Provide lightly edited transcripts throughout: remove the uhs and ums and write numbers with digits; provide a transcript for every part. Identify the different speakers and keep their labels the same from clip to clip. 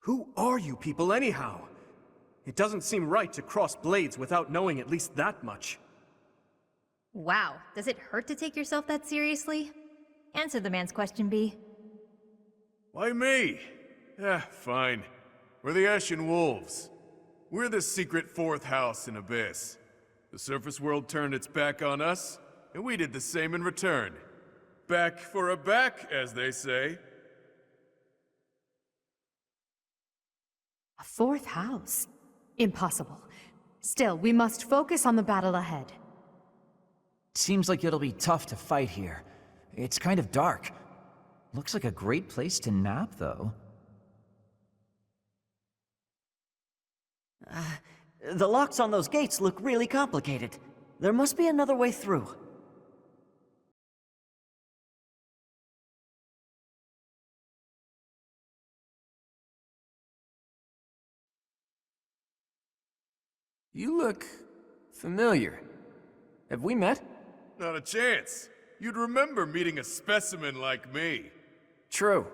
Speaker 1: Who are you people anyhow? It doesn't seem right to cross blades without knowing at least that much.
Speaker 2: Wow, does it hurt to take yourself that seriously? Answer the man's question, B.
Speaker 3: Why me? Fine. We're the Ashen Wolves. We're the secret fourth house in Abyss. The surface world turned its back on us, and we did the same in return. Back for a back, as they say.
Speaker 4: A fourth house? Impossible. Still, we must focus on the battle ahead.
Speaker 5: Seems like it'll be tough to fight here. It's kind of dark. Looks like a great place to nap, though.
Speaker 6: The locks on those gates look really complicated. There must be another way through.
Speaker 1: You look familiar. Have we met?
Speaker 3: Not a chance. You'd remember meeting a specimen like me.
Speaker 1: True.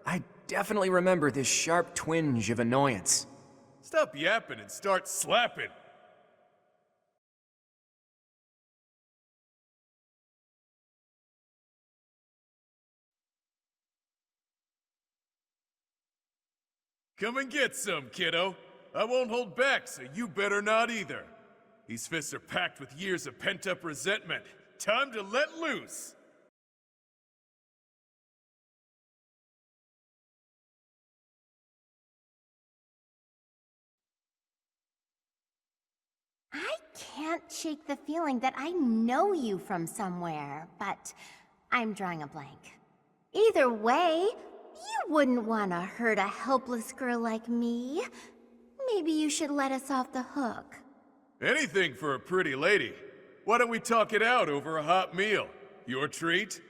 Speaker 1: I definitely remember this sharp twinge of annoyance.
Speaker 3: Stop yapping and start slapping. Come and get some, kiddo. I won't hold back, so you better not either. These fists are packed with years of pent-up resentment. Time to let loose!
Speaker 7: I can't shake the feeling that I know you from somewhere, but I'm drawing a blank. Either way, you wouldn't want to hurt a helpless girl like me. Maybe you should let us off the hook.
Speaker 3: Anything for a pretty lady. Why don't we talk it out over a hot meal? Your treat?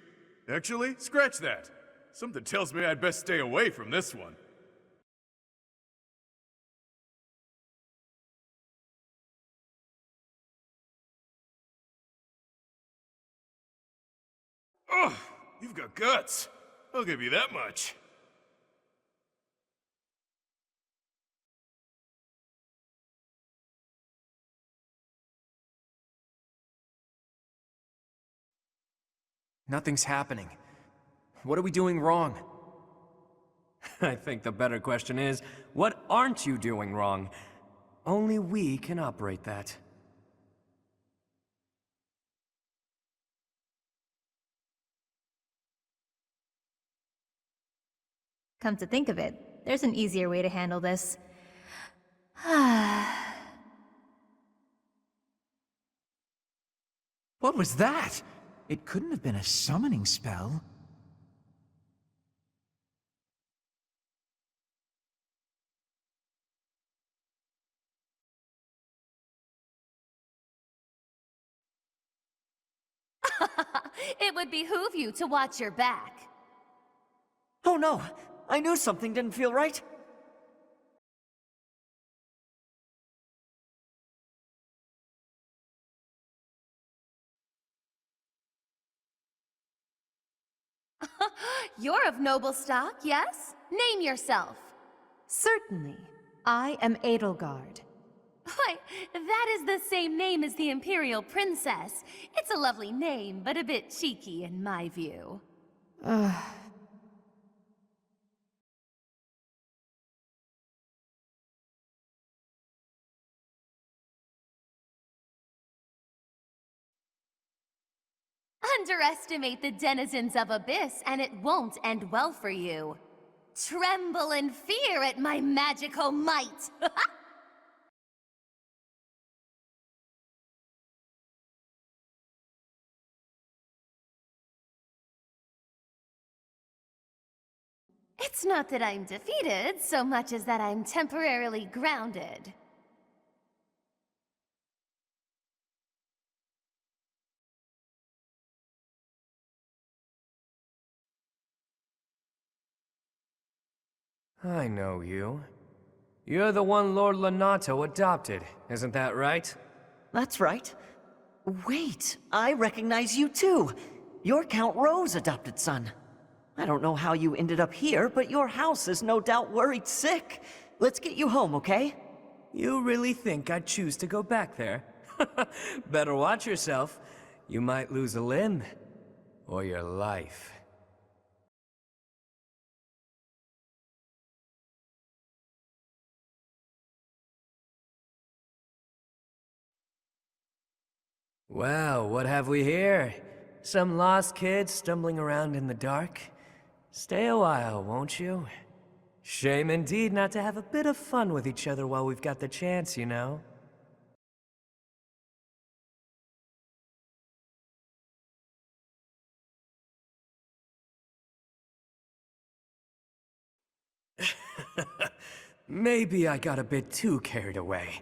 Speaker 3: Actually, scratch that. Something tells me I'd best stay away from this one. Ugh, you've got guts. I'll give you that much.
Speaker 1: Nothing's happening. What are we doing wrong? I think the better question is, what aren't you doing wrong? Only we can operate that.
Speaker 2: Come to think of it, there's an easier way to handle this.
Speaker 5: What was that? It couldn't have been a summoning spell.
Speaker 8: It would behoove you to watch your back.
Speaker 6: Oh no! I knew something didn't feel right.
Speaker 8: You're of noble stock, yes? Name yourself.
Speaker 4: Certainly. I am Edelgard.
Speaker 8: Why, that is the same name as the Imperial Princess. It's a lovely name, but a bit cheeky in my view. Underestimate the denizens of Abyss, and it won't end well for you. Tremble in fear at my magical might! It's not that I'm defeated, so much as that I'm temporarily grounded.
Speaker 1: I know you. You're the one Lord Lonato adopted, isn't that right?
Speaker 6: That's right. Wait, I recognize you too. You're Count Rowe's adopted son. I don't know how you ended up here, but your house is no doubt worried sick. Let's get you home, okay?
Speaker 1: You really think I'd choose to go back there? Better watch yourself. You might lose a limb. Or your life. Well, what have we here? Some lost kids stumbling around in the dark? Stay a while, won't you? Shame indeed not to have a bit of fun with each other while we've got the chance, you know? Maybe I got a bit too carried away.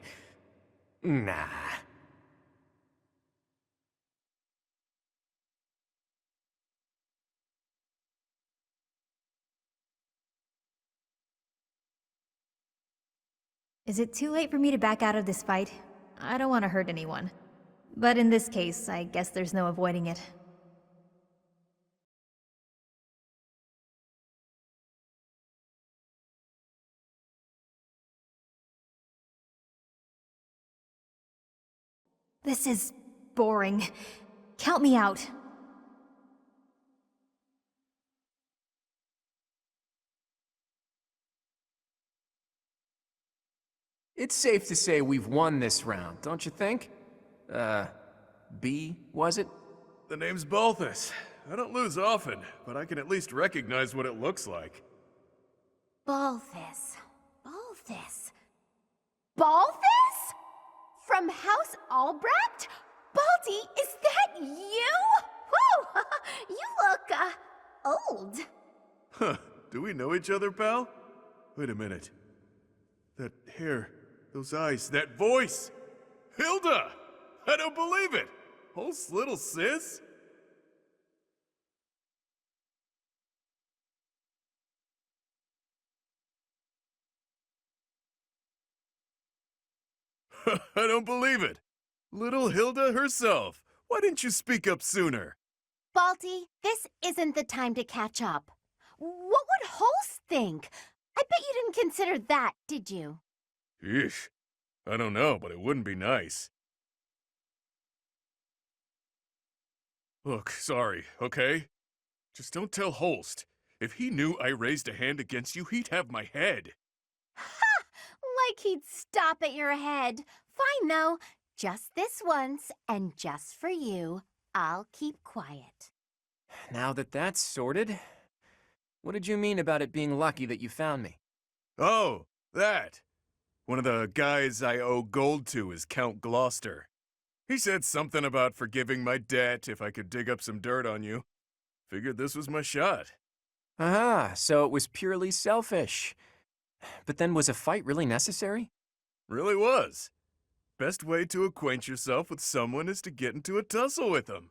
Speaker 1: Nah.
Speaker 2: Is it too late for me to back out of this fight? I don't want to hurt anyone. But in this case, I guess there's no avoiding it. This is boring. Count me out.
Speaker 1: It's safe to say we've won this round, don't you think? B, was it?
Speaker 3: The name's Balthus. I don't lose often, but I can at least recognize what it looks like.
Speaker 7: Balthus. Balthus. Balthus? From House Albrecht? Baldy, is that you? Whew! You look, old.
Speaker 3: Huh. Do we know each other, pal? Wait a minute. That hair, those eyes, that voice! Hilda! I don't believe it! Holst's little sis? I don't believe it! Little Hilda herself! Why didn't you speak up sooner?
Speaker 7: Baldy, this isn't the time to catch up. What would Holst think? I bet you didn't consider that, did you?
Speaker 3: Eesh. I don't know, but it wouldn't be nice. Look, sorry, okay? Just don't tell Holst. If he knew I raised a hand against you, he'd have my head.
Speaker 7: Ha! Like he'd stop at your head. Fine, though. Just this once, and just for you, I'll keep quiet.
Speaker 1: Now that that's sorted, what did you mean about it being lucky that you found me?
Speaker 3: Oh, that. One of the guys I owe gold to is Count Gloucester. He said something about forgiving my debt if I could dig up some dirt on you. Figured this was my shot.
Speaker 1: Aha, so it was purely selfish. But then was a fight really necessary?
Speaker 3: Really was. Best way to acquaint yourself with someone is to get into a tussle with them.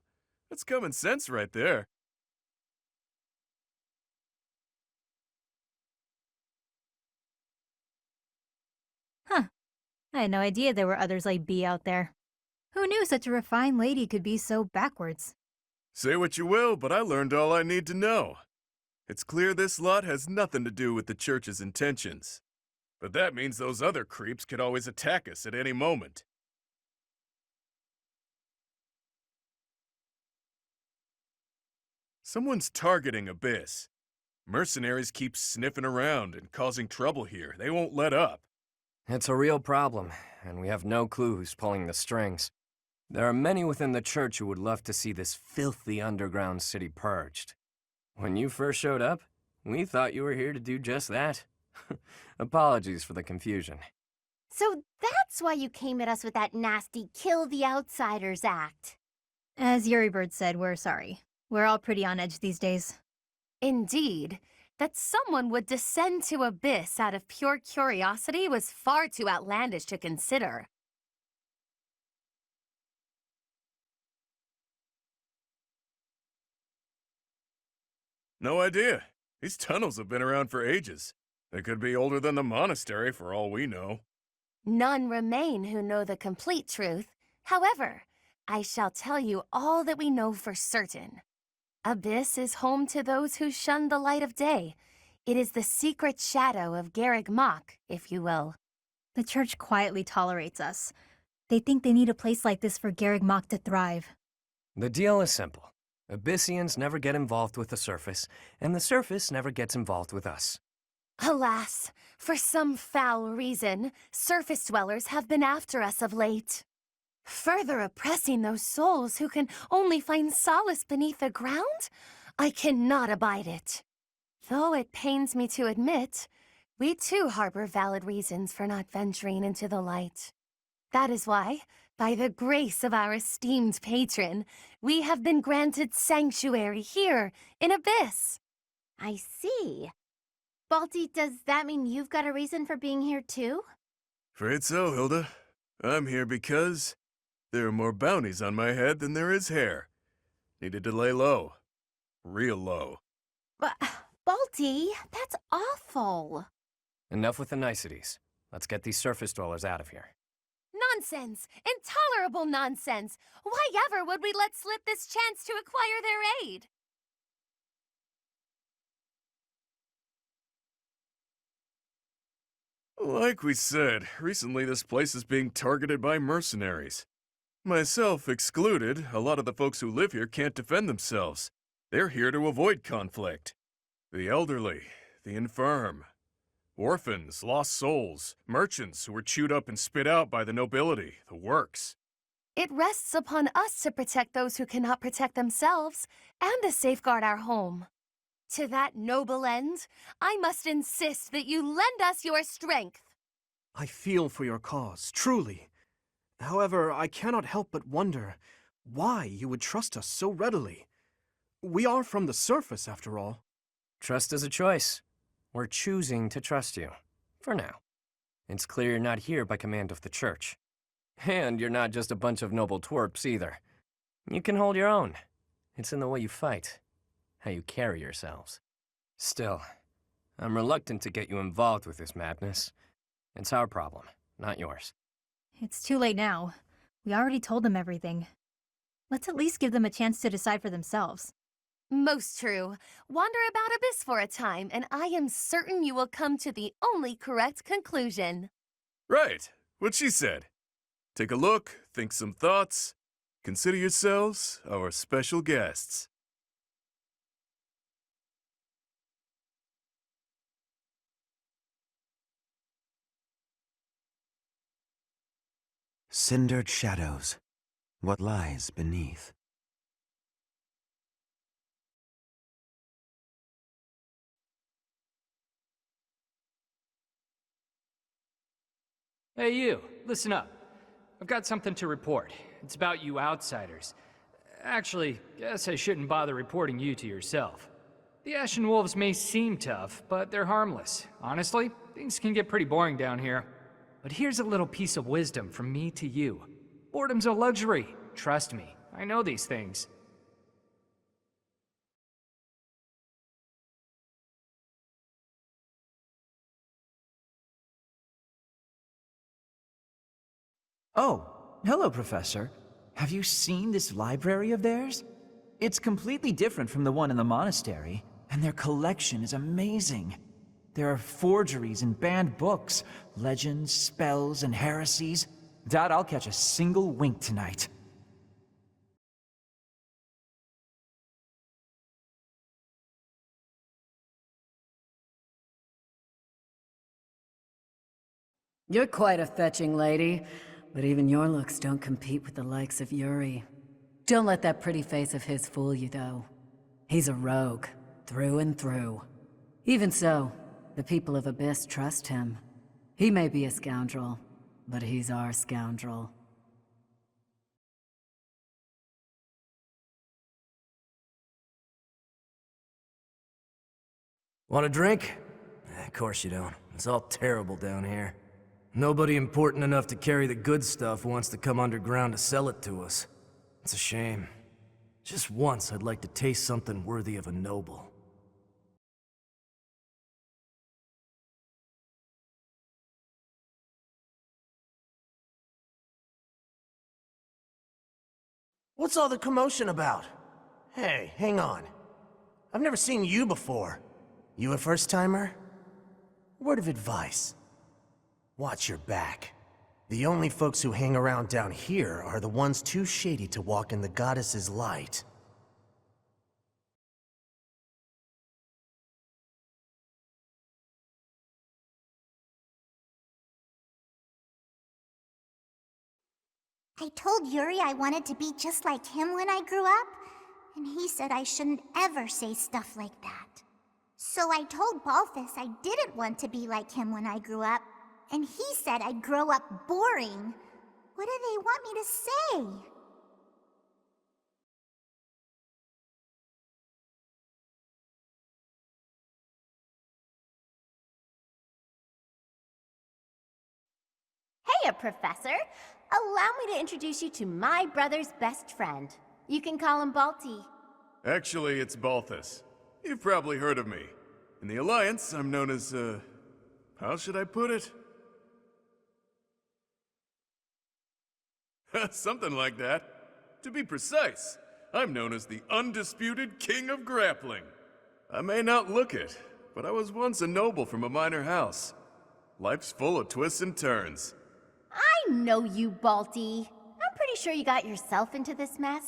Speaker 3: That's common sense right there.
Speaker 2: Huh. I had no idea there were others like B out there. Who knew such a refined lady could be so backwards?
Speaker 3: Say what you will, but I learned all I need to know. It's clear this lot has nothing to do with the church's intentions. But that means those other creeps could always attack us at any moment. Someone's targeting Abyss. Mercenaries keep sniffing around and causing trouble here. They won't let up.
Speaker 1: It's a real problem, and we have no clue who's pulling the strings. There are many within the church who would love to see this filthy underground city purged. When you first showed up, we thought you were here to do just that. Apologies for the confusion.
Speaker 7: So that's why you came at us with that nasty kill the outsiders act.
Speaker 2: As Yuri Bird said, we're sorry. We're all pretty on edge these days.
Speaker 8: Indeed. That someone would descend to Abyss out of pure curiosity was far too outlandish to consider.
Speaker 3: No idea. These tunnels have been around for ages. They could be older than the monastery for all we know.
Speaker 8: None remain who know the complete truth. However, I shall tell you all that we know for certain. Abyss is home to those who shun the light of day. It is the secret shadow of Garreg Mach, if you will.
Speaker 2: The church quietly tolerates us. They think they need a place like this for Garreg Mach to thrive.
Speaker 1: The deal is simple. Abyssians never get involved with the surface, and the surface never gets involved with us.
Speaker 8: Alas, for some foul reason, surface dwellers have been after us of late. Further oppressing those souls who can only find solace beneath the ground? I cannot abide it. Though it pains me to admit, we too harbor valid reasons for not venturing into the light. That is why, by the grace of our esteemed patron, we have been granted sanctuary here in Abyss.
Speaker 7: I see. Balti, does that mean you've got a reason for being here too?
Speaker 3: Afraid so, Hilda. I'm here because there are more bounties on my head than there is hair. Needed to lay low. Real low.
Speaker 7: But, Balti, that's awful.
Speaker 1: Enough with the niceties. Let's get these surface dwellers out of here.
Speaker 8: Nonsense! Intolerable nonsense! Why ever would we let slip this chance to acquire their aid?
Speaker 3: Like we said, recently this place is being targeted by mercenaries. Myself excluded, a lot of the folks who live here can't defend themselves. They're here to avoid conflict. The elderly, the infirm, orphans, lost souls, merchants who were chewed up and spit out by the nobility, the works.
Speaker 8: It rests upon us to protect those who cannot protect themselves, and to safeguard our home. To that noble end, I must insist that you lend us your strength.
Speaker 9: I feel for your cause, truly. However, I cannot help but wonder why you would trust us so readily. We are from the surface, after all.
Speaker 1: Trust is a choice. We're choosing to trust you. For now. It's clear you're not here by command of the church. And you're not just a bunch of noble twerps either. You can hold your own. It's in the way you fight. How you carry yourselves. Still, I'm reluctant to get you involved with this madness. It's our problem, not yours.
Speaker 2: It's too late now. We already told them everything. Let's at least give them a chance to decide for themselves.
Speaker 8: Most true. Wander about Abyss for a time, and I am certain you will come to the only correct conclusion.
Speaker 3: Right, what she said. Take a look, think some thoughts. Consider yourselves our special guests.
Speaker 10: Cindered shadows. What lies beneath?
Speaker 11: Hey you, listen up. I've got something to report. It's about you outsiders. Actually, guess I shouldn't bother reporting you to yourself. The Ashen Wolves may seem tough, but they're harmless. Honestly, things can get pretty boring down here. But here's a little piece of wisdom from me to you. Boredom's a luxury. Trust me, I know these things.
Speaker 5: Oh, hello, Professor. Have you seen this library of theirs? It's completely different from the one in the monastery, and their collection is amazing. There are forgeries and banned books, legends, spells, and heresies. Doubt I'll catch a single wink tonight.
Speaker 12: You're quite a fetching lady, but even your looks don't compete with the likes of Yuri. Don't let that pretty face of his fool you, though. He's a rogue, through and through. Even so, the people of Abyss trust him. He may be a scoundrel, but he's our scoundrel.
Speaker 13: Want a drink? Of course you don't. It's all terrible down here. Nobody important enough to carry the good stuff wants to come underground to sell it to us. It's a shame. Just once I'd like to taste something worthy of a noble.
Speaker 14: What's all the commotion about? Hey, hang on. I've never seen you before. You a first-timer? Word of advice. Watch your back. The only folks who hang around down here are the ones too shady to walk in the goddess's light.
Speaker 15: I told Yuri I wanted to be just like him when I grew up, and he said I shouldn't ever say stuff like that. So I told Balthus I didn't want to be like him when I grew up, and he said I'd grow up boring. What do they want me to say?
Speaker 7: Heya, Professor! Allow me to introduce you to my brother's best friend. You can call him Balti.
Speaker 3: Actually, it's Balthus. You've probably heard of me. In the Alliance, I'm known as, how should I put it? Something like that. To be precise, I'm known as the undisputed King of Grappling. I may not look it, but I was once a noble from a minor house. Life's full of twists and turns.
Speaker 7: I know you, Balti. I'm pretty sure you got yourself into this mess.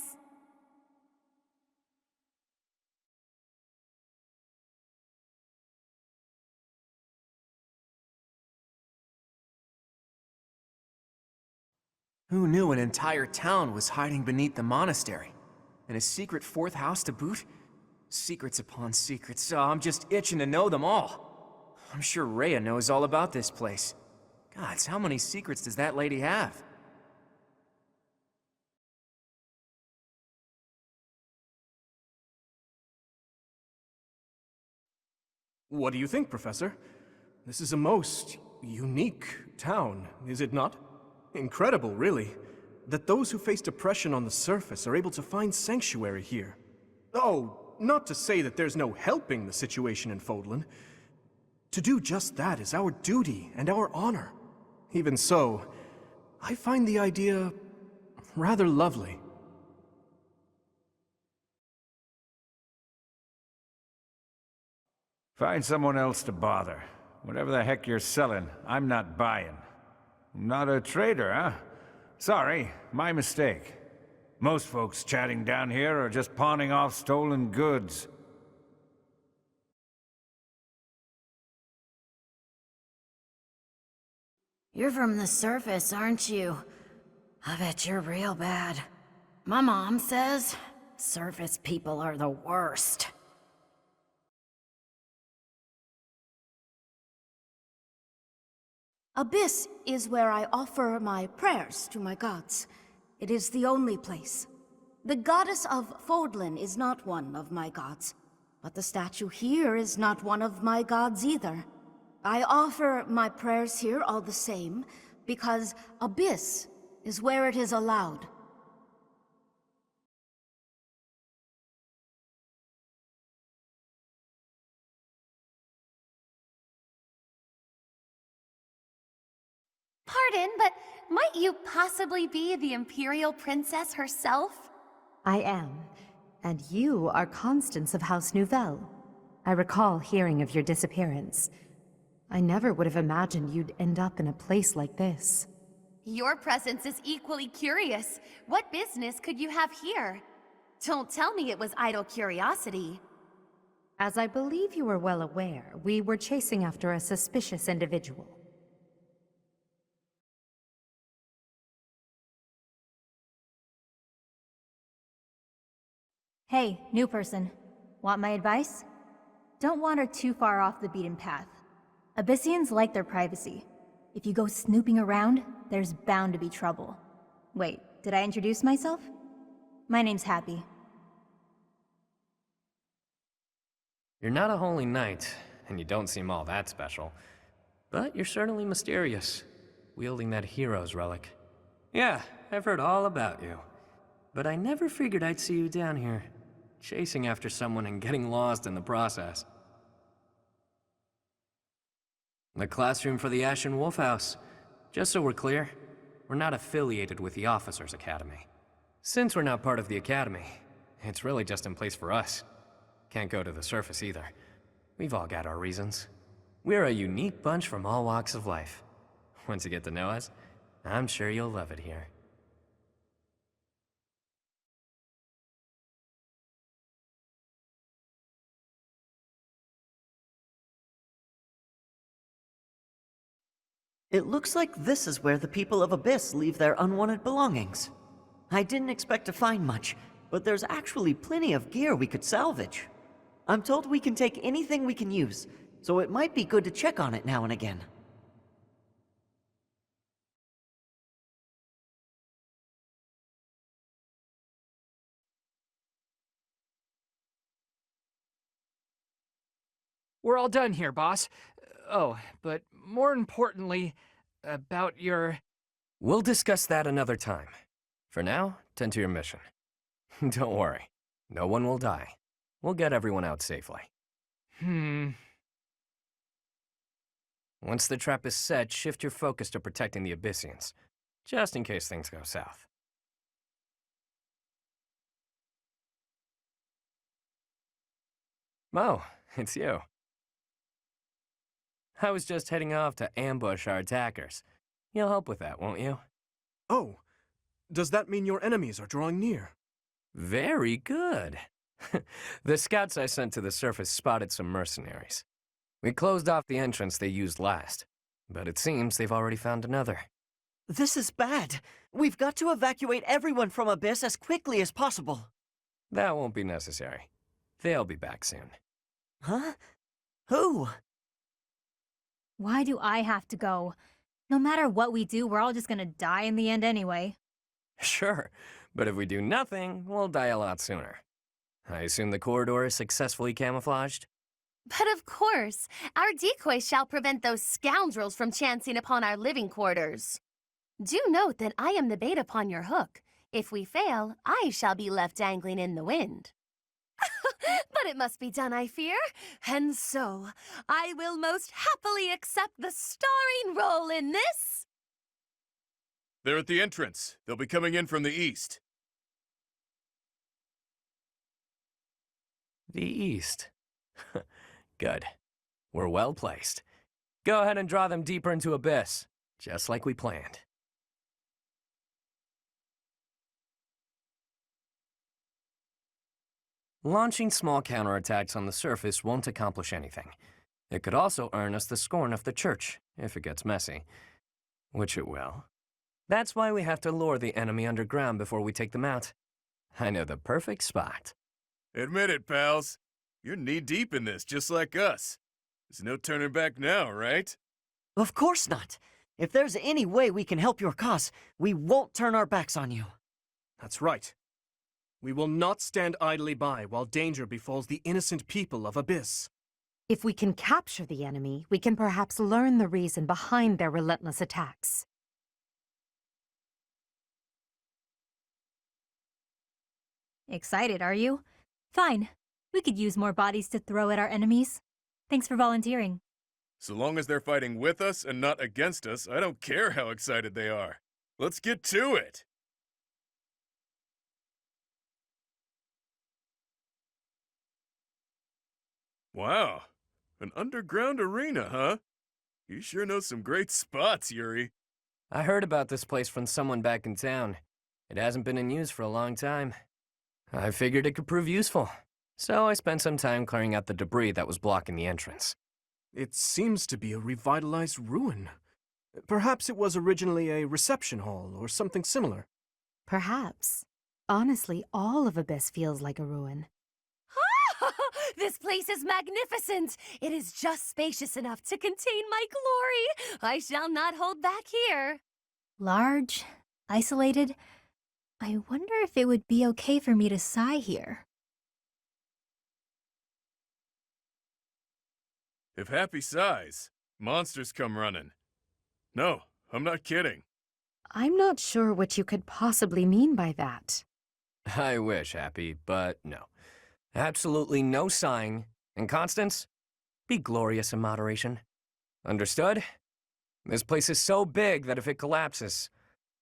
Speaker 1: Who knew an entire town was hiding beneath the monastery? And a secret fourth house to boot? Secrets upon secrets, so I'm just itching to know them all. I'm sure Rhea knows all about this place. Gods, how many secrets does that lady have?
Speaker 9: What do you think, Professor? This is a most unique town, is it not? Incredible, really, that those who face depression on the surface are able to find sanctuary here. Oh, not to say that there's no helping the situation in Fodlan. To do just that is our duty and our honor. Even so, I find the idea rather lovely.
Speaker 16: Find someone else to bother. Whatever the heck you're selling, I'm not buying. Not a trader, huh? Sorry, my mistake. Most folks chatting down here are just pawning off stolen goods.
Speaker 8: You're from the surface, aren't you? I bet you're real bad. My mom says surface people are the worst.
Speaker 17: Abyss is where I offer my prayers to my gods. It is the only place. The goddess of Fodlan is not one of my gods, but the statue here is not one of my gods either. I offer my prayers here all the same, because Abyss is where it is allowed.
Speaker 8: Pardon, but might you possibly be the Imperial Princess herself?
Speaker 4: I am. And you are Constance of House Nouvelle. I recall hearing of your disappearance. I never would have imagined you'd end up in a place like this.
Speaker 8: Your presence is equally curious. What business could you have here? Don't tell me it was idle curiosity.
Speaker 4: As I believe you are well aware, we were chasing after a suspicious individual.
Speaker 2: Hey, new person. Want my advice? Don't wander too far off the beaten path. Abyssians like their privacy. If you go snooping around, there's bound to be trouble. Wait, did I introduce myself? My name's Happy.
Speaker 1: You're not a holy knight, and you don't seem all that special. But you're certainly mysterious, wielding that hero's relic. Yeah, I've heard all about you. But I never figured I'd see you down here, chasing after someone and getting lost in the process. The classroom for the Ashen Wolf House. Just so we're clear, we're not affiliated with the Officers' Academy. Since we're not part of the Academy, It's really just in place for us. Can't go to the surface either. We've all got our reasons. We're a unique bunch from all walks of life. Once you get to know us, I'm sure you'll love it here.
Speaker 6: It looks like this is where the people of Abyss leave their unwanted belongings. I didn't expect to find much, but there's actually plenty of gear we could salvage. I'm told we can take anything we can use, so it might be good to check on it now and again.
Speaker 11: We're all done here, boss. Oh, but more importantly, about your...
Speaker 1: We'll discuss that another time. For now, tend to your mission. Don't worry. No one will die. We'll get everyone out safely. Once the trap is set, shift your focus to protecting the Abyssians, just in case things go south. Mo, it's you. I was just heading off to ambush our attackers. You'll help with that, won't you?
Speaker 9: Oh, does that mean your enemies are drawing near?
Speaker 1: Very good. The scouts I sent to the surface spotted some mercenaries. We closed off the entrance they used last, but it seems they've already found another.
Speaker 6: This is bad. We've got to evacuate everyone from Abyss as quickly as possible.
Speaker 1: That won't be necessary. They'll be back soon.
Speaker 6: Huh? Who?
Speaker 2: Why do I have to go? No matter what we do, we're all just gonna die in the end anyway.
Speaker 1: Sure, but if we do nothing, we'll die a lot sooner. I assume the corridor is successfully camouflaged?
Speaker 8: But of course, our decoy shall prevent those scoundrels from chancing upon our living quarters. Do note that I am the bait upon your hook. If we fail, I shall be left dangling in the wind. But it must be done, I fear. And so, I will most happily accept the starring role in this.
Speaker 3: They're at the entrance. They'll be coming in from the east.
Speaker 1: The east. Good. We're well placed. Go ahead and draw them deeper into Abyss, just like we planned. Launching small counterattacks on the surface won't accomplish anything. It could also earn us the scorn of the church, if it gets messy. Which it will. That's why we have to lure the enemy underground before we take them out. I know the perfect spot.
Speaker 3: Admit it, pals. You're knee-deep in this, just like us. There's no turning back now, right?
Speaker 6: Of course not. If there's any way we can help your cause, we won't turn our backs on you.
Speaker 9: That's right. We will not stand idly by while danger befalls the innocent people of Abyss.
Speaker 4: If we can capture the enemy, we can perhaps learn the reason behind their relentless attacks.
Speaker 2: Excited, are you? Fine. We could use more bodies to throw at our enemies. Thanks for volunteering.
Speaker 3: So long as they're fighting with us and not against us, I don't care how excited they are. Let's get to it! Wow, an underground arena, huh? You sure know some great spots, Yuri.
Speaker 1: I heard about this place from someone back in town. It hasn't been in use for a long time. I figured it could prove useful, so I spent some time clearing out the debris that was blocking the entrance.
Speaker 9: It seems to be a revitalized ruin. Perhaps it was originally a reception hall or something similar.
Speaker 4: Perhaps. Honestly, all of Abyss feels like a ruin.
Speaker 8: This place is magnificent. It is just spacious enough to contain my glory. I shall not hold back here.
Speaker 2: Large, isolated. I wonder if it would be okay for me to sigh here.
Speaker 3: If Happy sighs, monsters come running. No, I'm not kidding.
Speaker 4: I'm not sure what you could possibly mean by that.
Speaker 1: I wish, Happy, but no. Absolutely no sighing. And Constance, be glorious in moderation. Understood? This place is so big that if it collapses,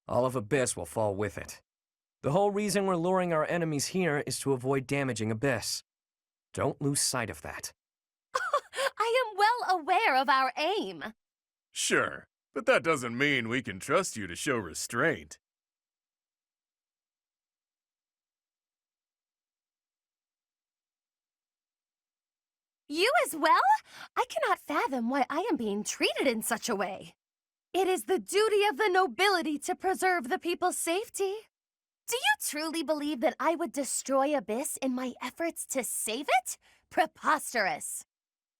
Speaker 1: all of Abyss will fall with it. The whole reason we're luring our enemies here is to avoid damaging Abyss. Don't lose sight of that.
Speaker 8: I am well aware of our aim.
Speaker 3: Sure, but that doesn't mean we can trust you to show restraint.
Speaker 8: You as well? I cannot fathom why I am being treated in such a way. It is the duty of the nobility to preserve the people's safety. Do you truly believe that I would destroy Abyss in my efforts to save it? Preposterous.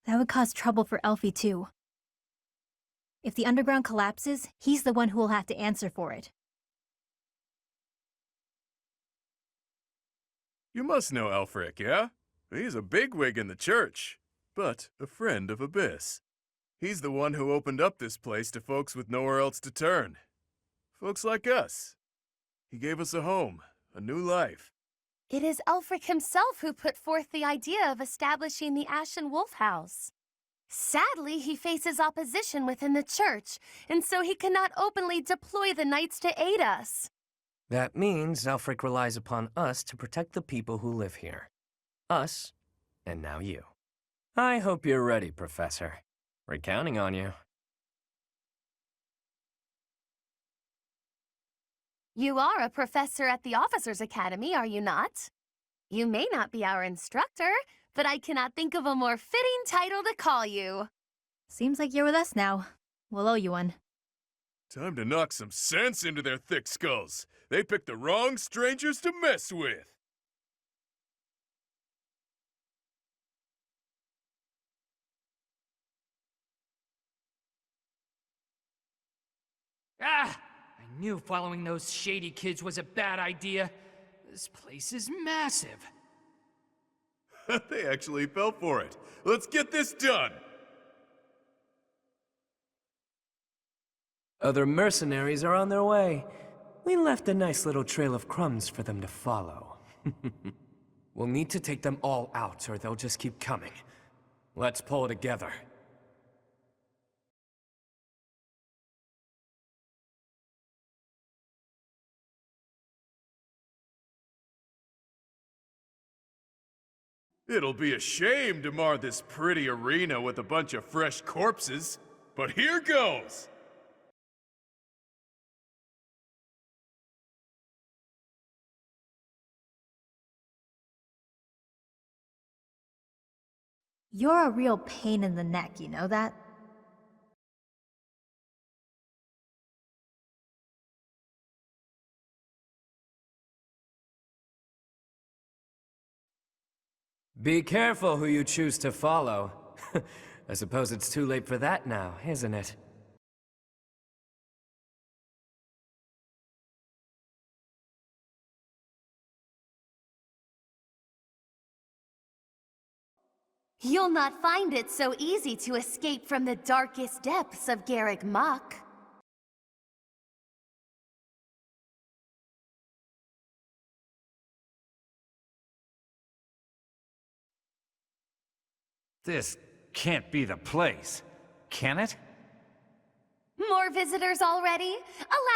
Speaker 2: That would cause trouble for Elfie too. If the underground collapses, he's the one who will have to answer for it.
Speaker 3: You must know Alfric, yeah? He's a bigwig in the church, but a friend of Abyss. He's the one who opened up this place to folks with nowhere else to turn. Folks like us. He gave us a home, a new life.
Speaker 8: It is Ulfric himself who put forth the idea of establishing the Ashen Wolf House. Sadly, he faces opposition within the church, and so he cannot openly deploy the knights to aid us.
Speaker 1: That means Alfric relies upon us to protect the people who live here. Us, and now you. I hope you're ready, Professor. We're counting on you.
Speaker 8: You are a professor at the Officers' Academy, are you not? You may not be our instructor, but I cannot think of a more fitting title to call you.
Speaker 2: Seems like you're with us now. We'll owe you one.
Speaker 3: Time to knock some sense into their thick skulls. They picked the wrong strangers to mess with.
Speaker 11: Ah! I knew following those shady kids was a bad idea. This place is massive.
Speaker 3: They actually fell for it. Let's get this done!
Speaker 1: Other mercenaries are on their way. We left a nice little trail of crumbs for them to follow. We'll need to take them all out, or they'll just keep coming. Let's pull together.
Speaker 3: It'll be a shame to mar this pretty arena with a bunch of fresh corpses, but here goes!
Speaker 2: You're a real pain in the neck, you know that?
Speaker 1: Be careful who you choose to follow. I suppose it's too late for that now, isn't it?
Speaker 8: You'll not find it so easy to escape from the darkest depths of Garreg Mach.
Speaker 16: This can't be the place, can it?
Speaker 8: More visitors already?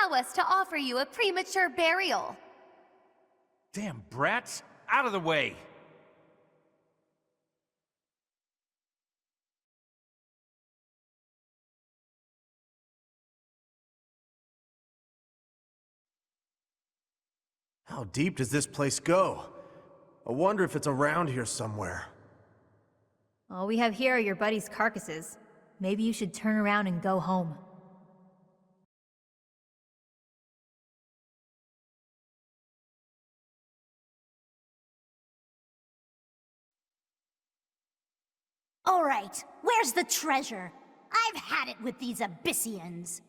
Speaker 8: Allow us to offer you a premature burial.
Speaker 16: Damn brats! Out of the way!
Speaker 14: How deep does this place go? I wonder if it's around here somewhere.
Speaker 2: All we have here are your buddies' carcasses. Maybe you should turn around and go home.
Speaker 15: All right, where's the treasure? I've had it with these Abyssians.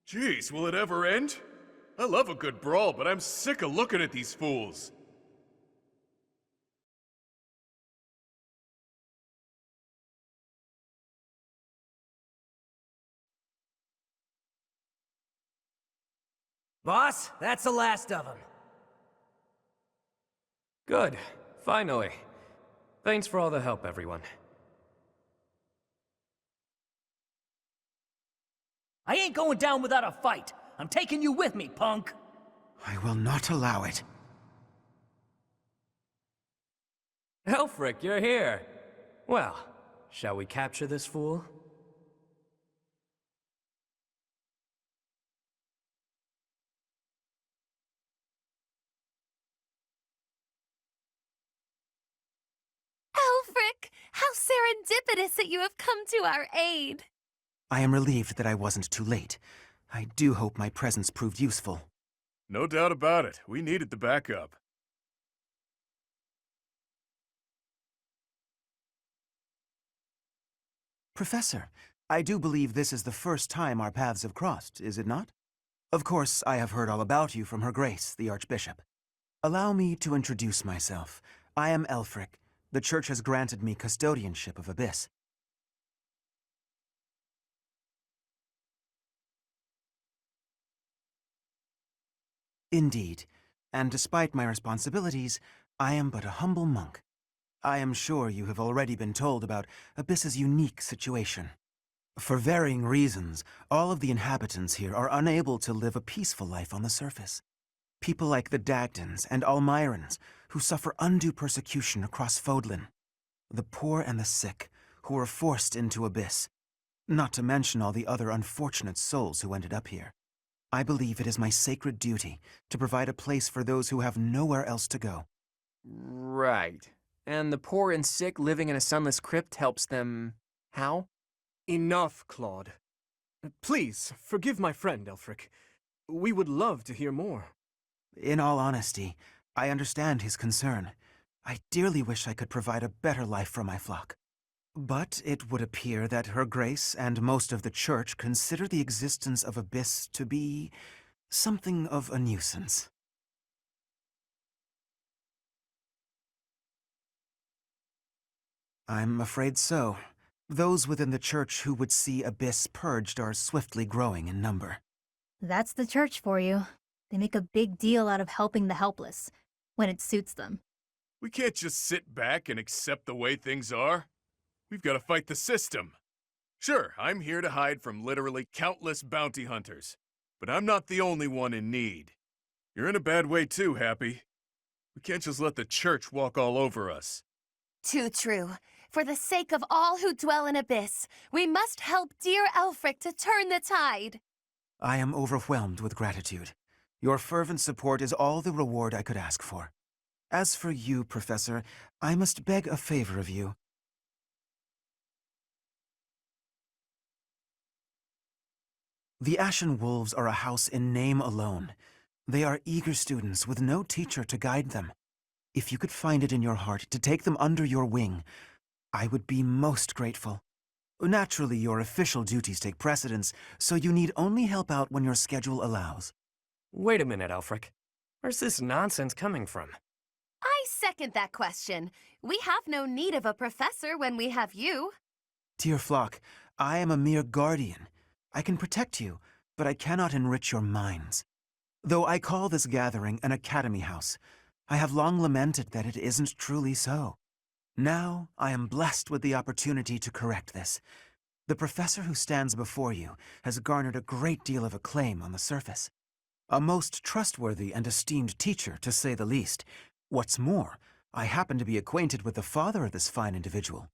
Speaker 3: Jeez, will it ever end? I love a good brawl, but I'm sick of looking at these fools.
Speaker 13: Boss, that's the last of them.
Speaker 1: Good. Finally. Thanks for all the help, everyone.
Speaker 13: I ain't going down without a fight. I'm taking you with me, punk.
Speaker 10: I will not allow it.
Speaker 1: Elfric, you're here! Well, shall we capture this fool?
Speaker 8: Alfric, how serendipitous that you have come to our aid.
Speaker 10: I am relieved that I wasn't too late. I do hope my presence proved useful.
Speaker 3: No doubt about it. We needed the backup.
Speaker 10: Professor, I do believe this is the first time our paths have crossed, is it not? Of course, I have heard all about you from Her Grace, the Archbishop. Allow me to introduce myself. I am Elfric. The Church has granted me custodianship of Abyss. Indeed, and despite my responsibilities, I am but a humble monk. I am sure you have already been told about Abyss's unique situation. For varying reasons, all of the inhabitants here are unable to live a peaceful life on the surface. People like the Dagdans and Almirans, who suffer undue persecution across Fodlan. The poor and the sick, who were forced into Abyss. Not to mention all the other unfortunate souls who ended up here. I believe it is my sacred duty to provide a place for those who have nowhere else to go.
Speaker 1: Right. And the poor and sick living in a sunless crypt helps them... how?
Speaker 9: Enough, Claude. Please, forgive my friend, Elfric. We would love to hear more.
Speaker 10: In all honesty, I understand his concern. I dearly wish I could provide a better life for my flock. But it would appear that Her Grace and most of the Church consider the existence of Abyss to be something of a nuisance. I'm afraid so. Those within the Church who would see Abyss purged are swiftly growing in number.
Speaker 2: That's the Church for you. They make a big deal out of helping the helpless, when it suits them.
Speaker 3: We can't just sit back and accept the way things are. We've got to fight the system. Sure, I'm here to hide from literally countless bounty hunters, but I'm not the only one in need. You're in a bad way too, Happy. We can't just let the Church walk all over us.
Speaker 8: Too true. For the sake of all who dwell in Abyss, we must help dear Elfric to turn the tide.
Speaker 10: I am overwhelmed with gratitude. Your fervent support is all the reward I could ask for. As for you, Professor, I must beg a favor of you. The Ashen Wolves are a house in name alone. They are eager students with no teacher to guide them. If you could find it in your heart to take them under your wing, I would be most grateful. Naturally, your official duties take precedence, so you need only help out when your schedule allows.
Speaker 1: Wait a minute, Elfric. Where's this nonsense coming from?
Speaker 8: I second that question. We have no need of a professor when we have you.
Speaker 10: Dear flock, I am a mere guardian. I can protect you, but I cannot enrich your minds. Though I call this gathering an academy house, I have long lamented that it isn't truly so. Now, I am blessed with the opportunity to correct this. The professor who stands before you has garnered a great deal of acclaim on the surface. A most trustworthy and esteemed teacher, to say the least. What's more, I happen to be acquainted with the father of this fine individual.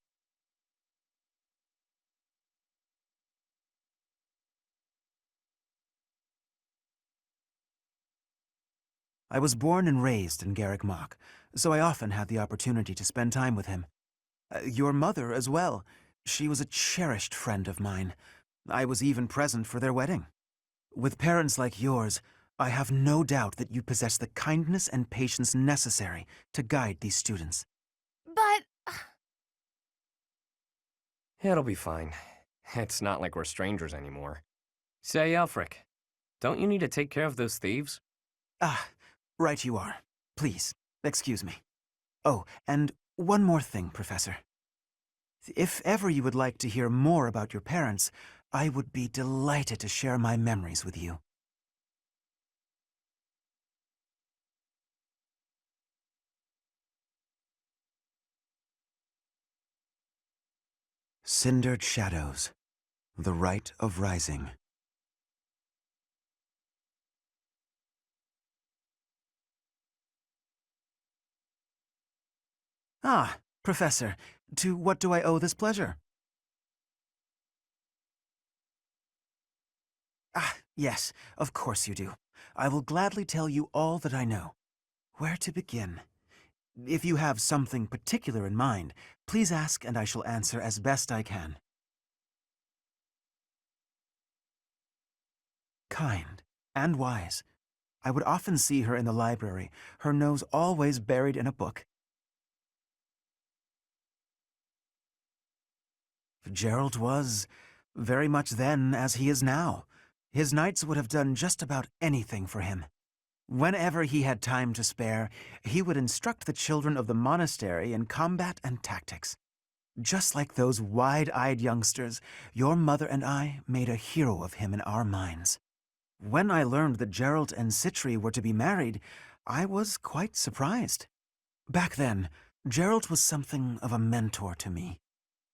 Speaker 10: I was born and raised in Garrick Mach, so I often had the opportunity to spend time with him. Your mother as well. She was a cherished friend of mine. I was even present for their wedding. With parents like yours, I have no doubt that you possess the kindness and patience necessary to guide these students.
Speaker 8: But...
Speaker 1: It'll be fine. It's not like we're strangers anymore. Say, Elfric, don't you need to take care of those thieves?
Speaker 10: Ah, right you are. Please, excuse me. Oh, and one more thing, Professor. If ever you would like to hear more about your parents, I would be delighted to share my memories with you. Cindered Shadows. The Rite of Rising. Ah, Professor, to what do I owe this pleasure? Ah, yes, of course you do. I will gladly tell you all that I know. Where to begin? If you have something particular in mind, please ask and I shall answer as best I can. Kind and wise. I would often see her in the library, her nose always buried in a book. Gerald was very much then as he is now. His knights would have done just about anything for him. Whenever he had time to spare, he would instruct the children of the monastery in combat and tactics. Just like those wide-eyed youngsters, your mother and I made a hero of him in our minds. When I learned that Gerald and Citri were to be married, I was quite surprised. Back then, Gerald was something of a mentor to me.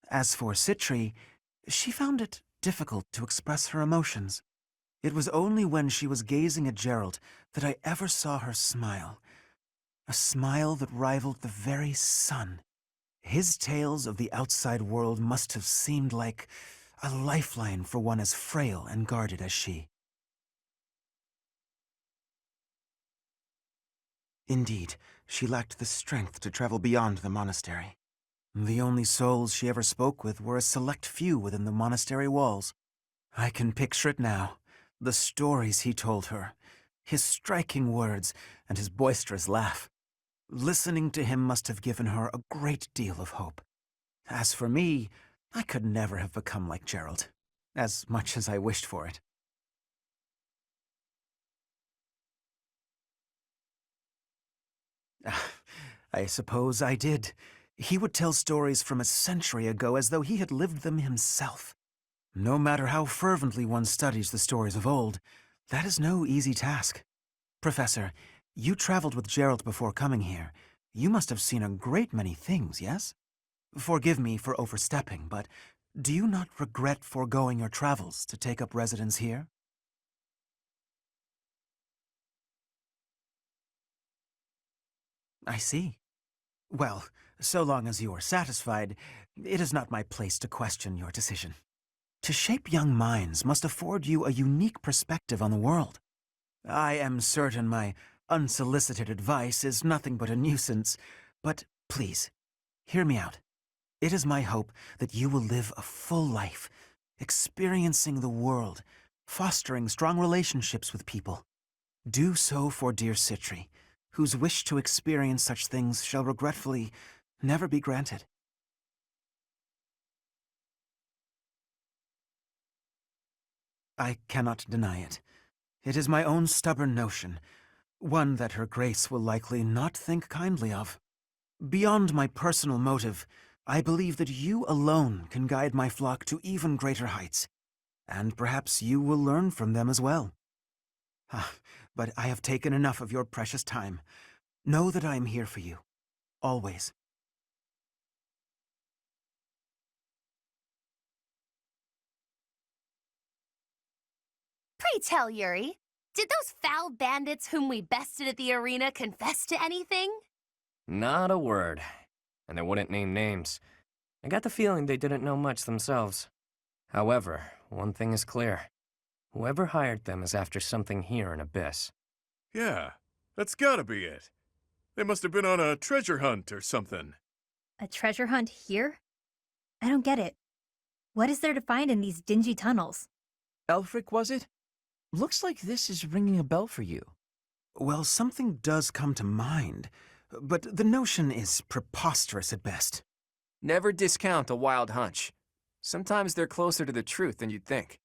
Speaker 10: As for Citri, she found it difficult to express her emotions. It was only when she was gazing at Gerald that I ever saw her smile. A smile that rivaled the very sun. His tales of the outside world must have seemed like a lifeline for one as frail and guarded as she. Indeed, she lacked the strength to travel beyond the monastery. The only souls she ever spoke with were a select few within the monastery walls. I can picture it now, the stories he told her, his striking words, and his boisterous laugh. Listening to him must have given her a great deal of hope. As for me, I could never have become like Gerald, as much as I wished for it. I suppose I did. He would tell stories from a century ago as though he had lived them himself. No matter how fervently one studies the stories of old, that is no easy task. Professor, you traveled with Gerald before coming here. You must have seen a great many things, yes? Forgive me for overstepping, but do you not regret foregoing your travels to take up residence here? I see. Well, so long as you are satisfied, it is not my place to question your decision. To shape young minds must afford you a unique perspective on the world. I am certain my unsolicited advice is nothing but a nuisance, but please, hear me out. It is my hope that you will live a full life, experiencing the world, fostering strong relationships with people. Do so for dear Citri, whose wish to experience such things shall regretfully never be granted. I cannot deny it. It is my own stubborn notion, one that Her Grace will likely not think kindly of. Beyond my personal motive, I believe that you alone can guide my flock to even greater heights, and perhaps you will learn from them as well. But I have taken enough of your precious time. Know that I am here for you, always.
Speaker 8: Pray tell, Yuri, did those foul bandits whom we bested at the arena confess to anything?
Speaker 1: Not a word. And they wouldn't name names. I got the feeling they didn't know much themselves. However, one thing is clear. Whoever hired them is after something here in Abyss.
Speaker 3: Yeah, that's gotta be it. They must have been on a treasure hunt or something.
Speaker 2: A treasure hunt here? I don't get it. What is there to find in these dingy tunnels?
Speaker 5: Elfric, was it? Looks like this is ringing a bell for you.
Speaker 10: Well, something does come to mind, but the notion is preposterous at best.
Speaker 1: Never discount a wild hunch. Sometimes they're closer to the truth than you'd think.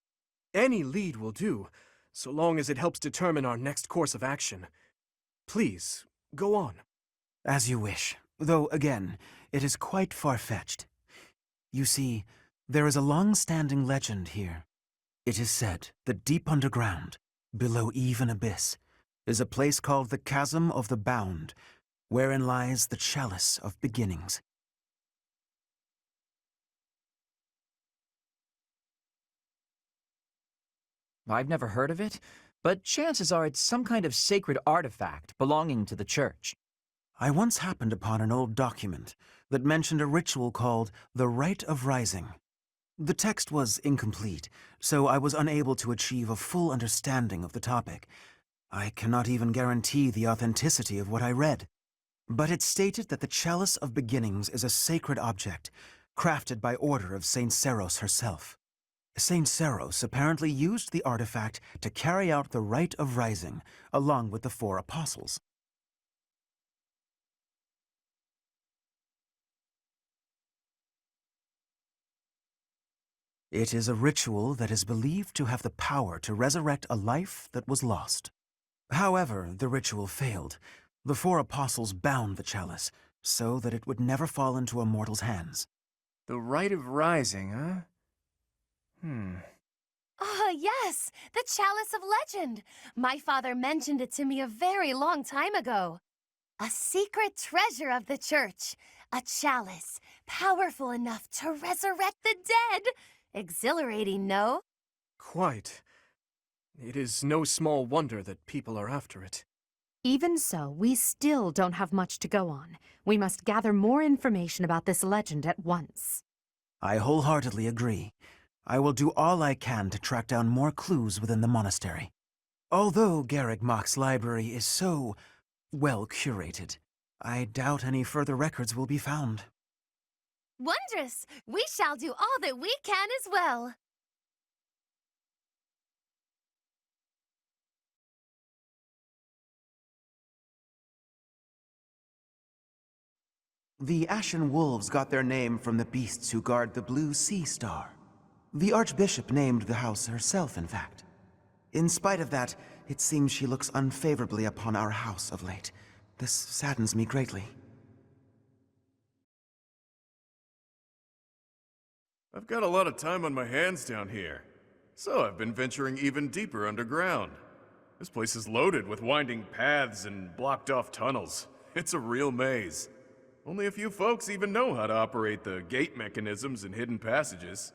Speaker 9: Any lead will do, so long as it helps determine our next course of action. Please, go on.
Speaker 10: As you wish, though again, it is quite far-fetched. You see, there is a long-standing legend here. It is said that deep underground, below even Abyss, is a place called the Chasm of the Bound, wherein lies the chalice of beginnings.
Speaker 5: I've never heard of it, but chances are it's some kind of sacred artifact belonging to the church.
Speaker 10: I once happened upon an old document that mentioned a ritual called the Rite of Rising. The text was incomplete, so I was unable to achieve a full understanding of the topic. I cannot even guarantee the authenticity of what I read. But it stated that the Chalice of Beginnings is a sacred object, crafted by order of Saint Seros herself. Saint Seros apparently used the artifact to carry out the Rite of Rising, along with the 4 apostles. It is a ritual that is believed to have the power to resurrect a life that was lost. However, the ritual failed. The 4 apostles bound the chalice, so that it would never fall into a mortal's hands.
Speaker 1: The Rite of Rising, huh?
Speaker 8: Ah, yes! The Chalice of Legend! My father mentioned it to me a very long time ago. A secret treasure of the church. A chalice, powerful enough to resurrect the dead. Exhilarating, no?
Speaker 9: Quite. It is no small wonder that people are after it.
Speaker 4: Even so, we still don't have much to go on. We must gather more information about this legend at once.
Speaker 10: I wholeheartedly agree. I will do all I can to track down more clues within the monastery. Although Garreg Mach's library is so well curated, I doubt any further records will be found.
Speaker 8: Wondrous! We shall do all that we can as well.
Speaker 10: The Ashen Wolves got their name from the beasts who guard the Blue Sea Star. The Archbishop named the house herself, in fact. In spite of that, it seems she looks unfavorably upon our house of late. This saddens me greatly.
Speaker 3: I've got a lot of time on my hands down here, so I've been venturing even deeper underground. This place is loaded with winding paths and blocked-off tunnels. It's a real maze. Only a few folks even know how to operate the gate mechanisms and hidden passages.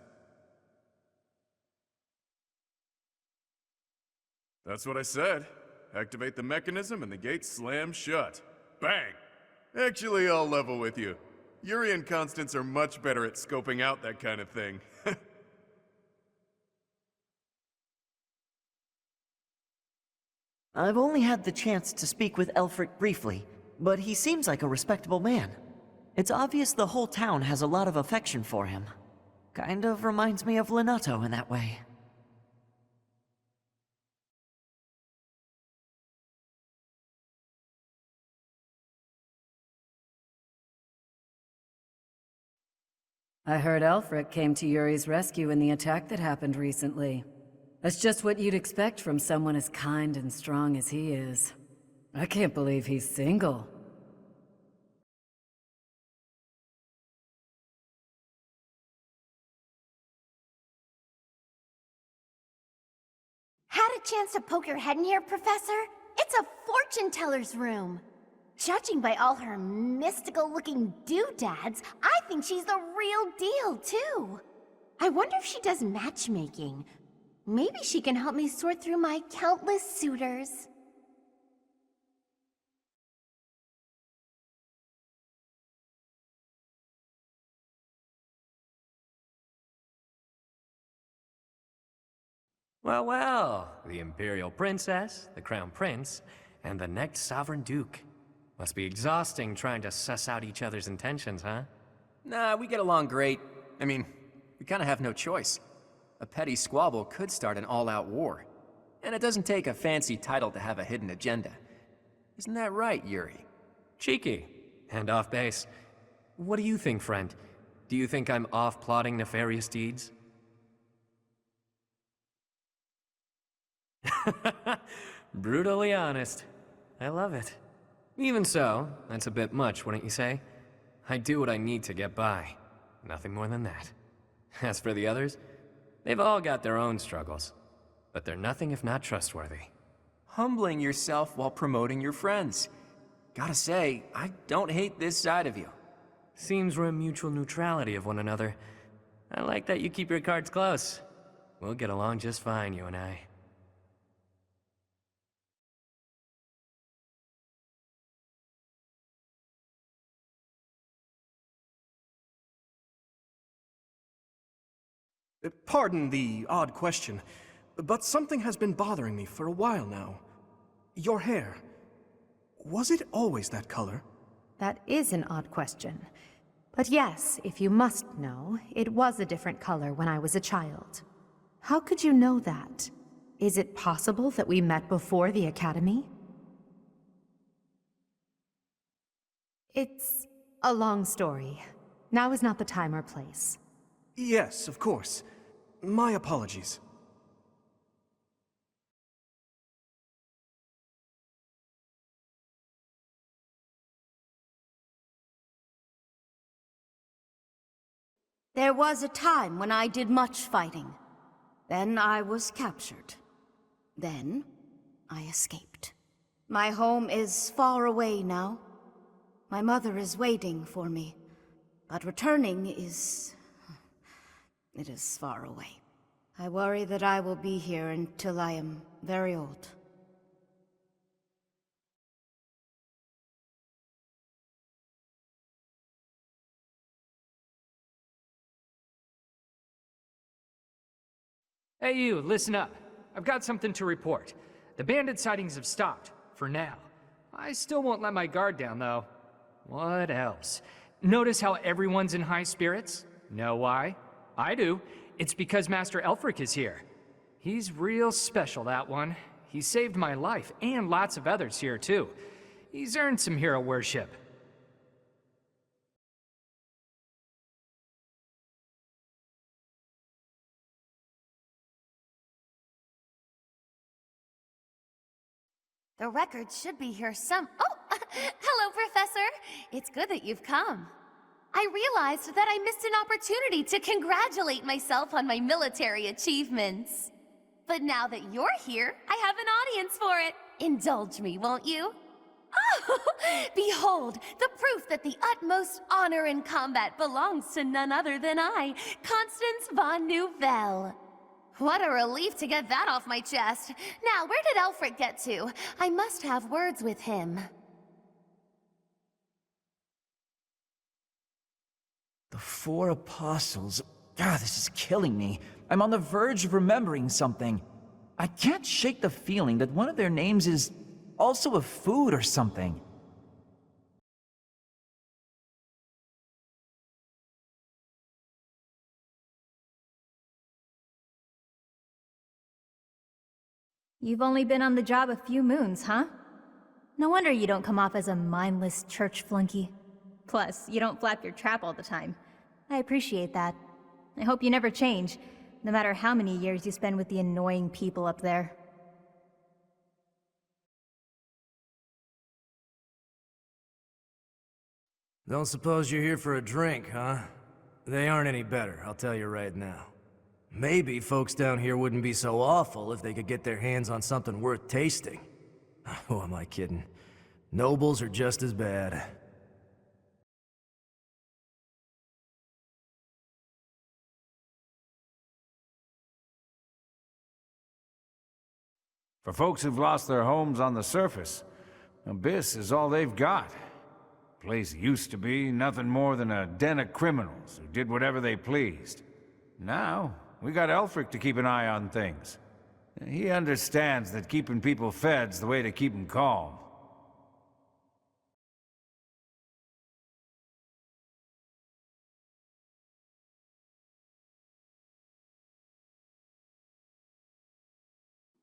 Speaker 3: That's what I said. Activate the mechanism and the gate slams shut. Bang! Actually, I'll level with you. Yuri and Constance are much better at scoping out that kind of thing.
Speaker 6: I've only had the chance to speak with Elfric briefly, but he seems like a respectable man. It's obvious the whole town has a lot of affection for him. Kind of reminds me of Lenato in that way.
Speaker 12: I heard Elfric came to Yuri's rescue in the attack that happened recently. That's just what you'd expect from someone as kind and strong as he is. I can't believe he's single.
Speaker 7: Had a chance to poke your head in here, Professor? It's a fortune teller's room. Judging by all her mystical-looking doodads, I think she's the real deal, too. I wonder if she does matchmaking. Maybe she can help me sort through my countless suitors.
Speaker 1: Well, well, the Imperial Princess, the Crown Prince, and the next Sovereign Duke. Must be exhausting trying to suss out each other's intentions, huh?
Speaker 18: Nah, we get along great. I mean, we kinda have no choice. A petty squabble could start an all-out war. And it doesn't take a fancy title to have a hidden agenda. Isn't that right, Yuri?
Speaker 1: Cheeky. And off base. What do you think, friend? Do you think I'm off plotting nefarious deeds? Brutally honest. I love it. Even so, that's a bit much, wouldn't you say? I do what I need to get by. Nothing more than that. As for the others, they've all got their own struggles. But they're nothing if not trustworthy.
Speaker 18: Humbling yourself while promoting your friends. Gotta say, I don't hate this side of you.
Speaker 1: Seems we're in mutual neutrality of one another. I like that you keep your cards close. We'll get along just fine, you and I.
Speaker 9: Pardon the odd question, but something has been bothering me for a while now. Your hair. Was it always that color?
Speaker 4: That is an odd question. But yes, if you must know, it was a different color when I was a child. How could you know that? Is it possible that we met before the academy? It's a long story. Now is not the time or place.
Speaker 9: Yes, of course. My apologies.
Speaker 17: There was a time when I did much fighting. Then I was captured. Then I escaped. My home is far away now. My mother is waiting for me. But returning is... it is far away. I worry that I will be here until I am very old.
Speaker 11: Hey you, listen up. I've got something to report. The bandit sightings have stopped, for now. I still won't let my guard down, though. What else? Notice how everyone's in high spirits? Know why? I do. It's because Master Elfric is here. He's real special, that one. He saved my life, and lots of others here, too. He's earned some hero worship.
Speaker 8: The records should be here some... Oh! Hello, Professor! It's good that you've come. I realized that I missed an opportunity to congratulate myself on my military achievements. But now that you're here, I have an audience for it. Indulge me, won't you? Oh! Behold, the proof that the utmost honor in combat belongs to none other than I, Constance von Nouvelle. What a relief to get that off my chest. Now, where did Elfric get to? I must have words with him.
Speaker 5: The 4 apostles. God, this is killing me. I'm on the verge of remembering something. I can't shake the feeling that one of their names is also a food or something.
Speaker 2: You've only been on the job a few moons, huh? No wonder you don't come off as a mindless church flunky. Plus, you don't flap your trap all the time. I appreciate that. I hope you never change, no matter how many years you spend with the annoying people up there.
Speaker 13: Don't suppose you're here for a drink, huh? They aren't any better, I'll tell you right now. Maybe folks down here wouldn't be so awful if they could get their hands on something worth tasting. Who am I kidding? Nobles are just as bad.
Speaker 16: For folks who've lost their homes on the surface, Abyss is all they've got. The place used to be nothing more than a den of criminals who did whatever they pleased. Now, we got Elfric to keep an eye on things. He understands that keeping people fed's the way to keep them calm.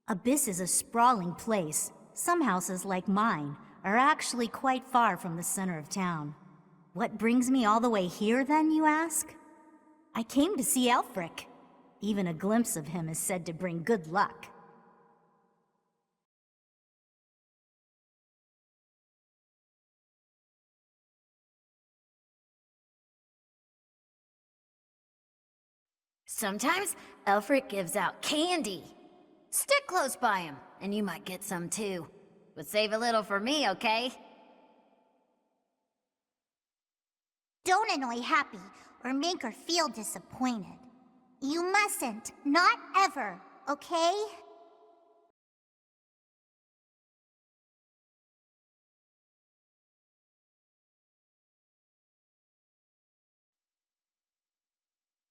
Speaker 15: Abyss is a sprawling place. Some houses, like mine, are actually quite far from the center of town. What brings me all the way here, then, you ask? I came to see Elfric. Even a glimpse of him is said to bring good luck.
Speaker 17: Sometimes Elfric gives out candy. Stick close by him, and you might get some too. But save a little for me, okay?
Speaker 15: Don't annoy Happy, or make her feel disappointed. You mustn't. Not ever, okay?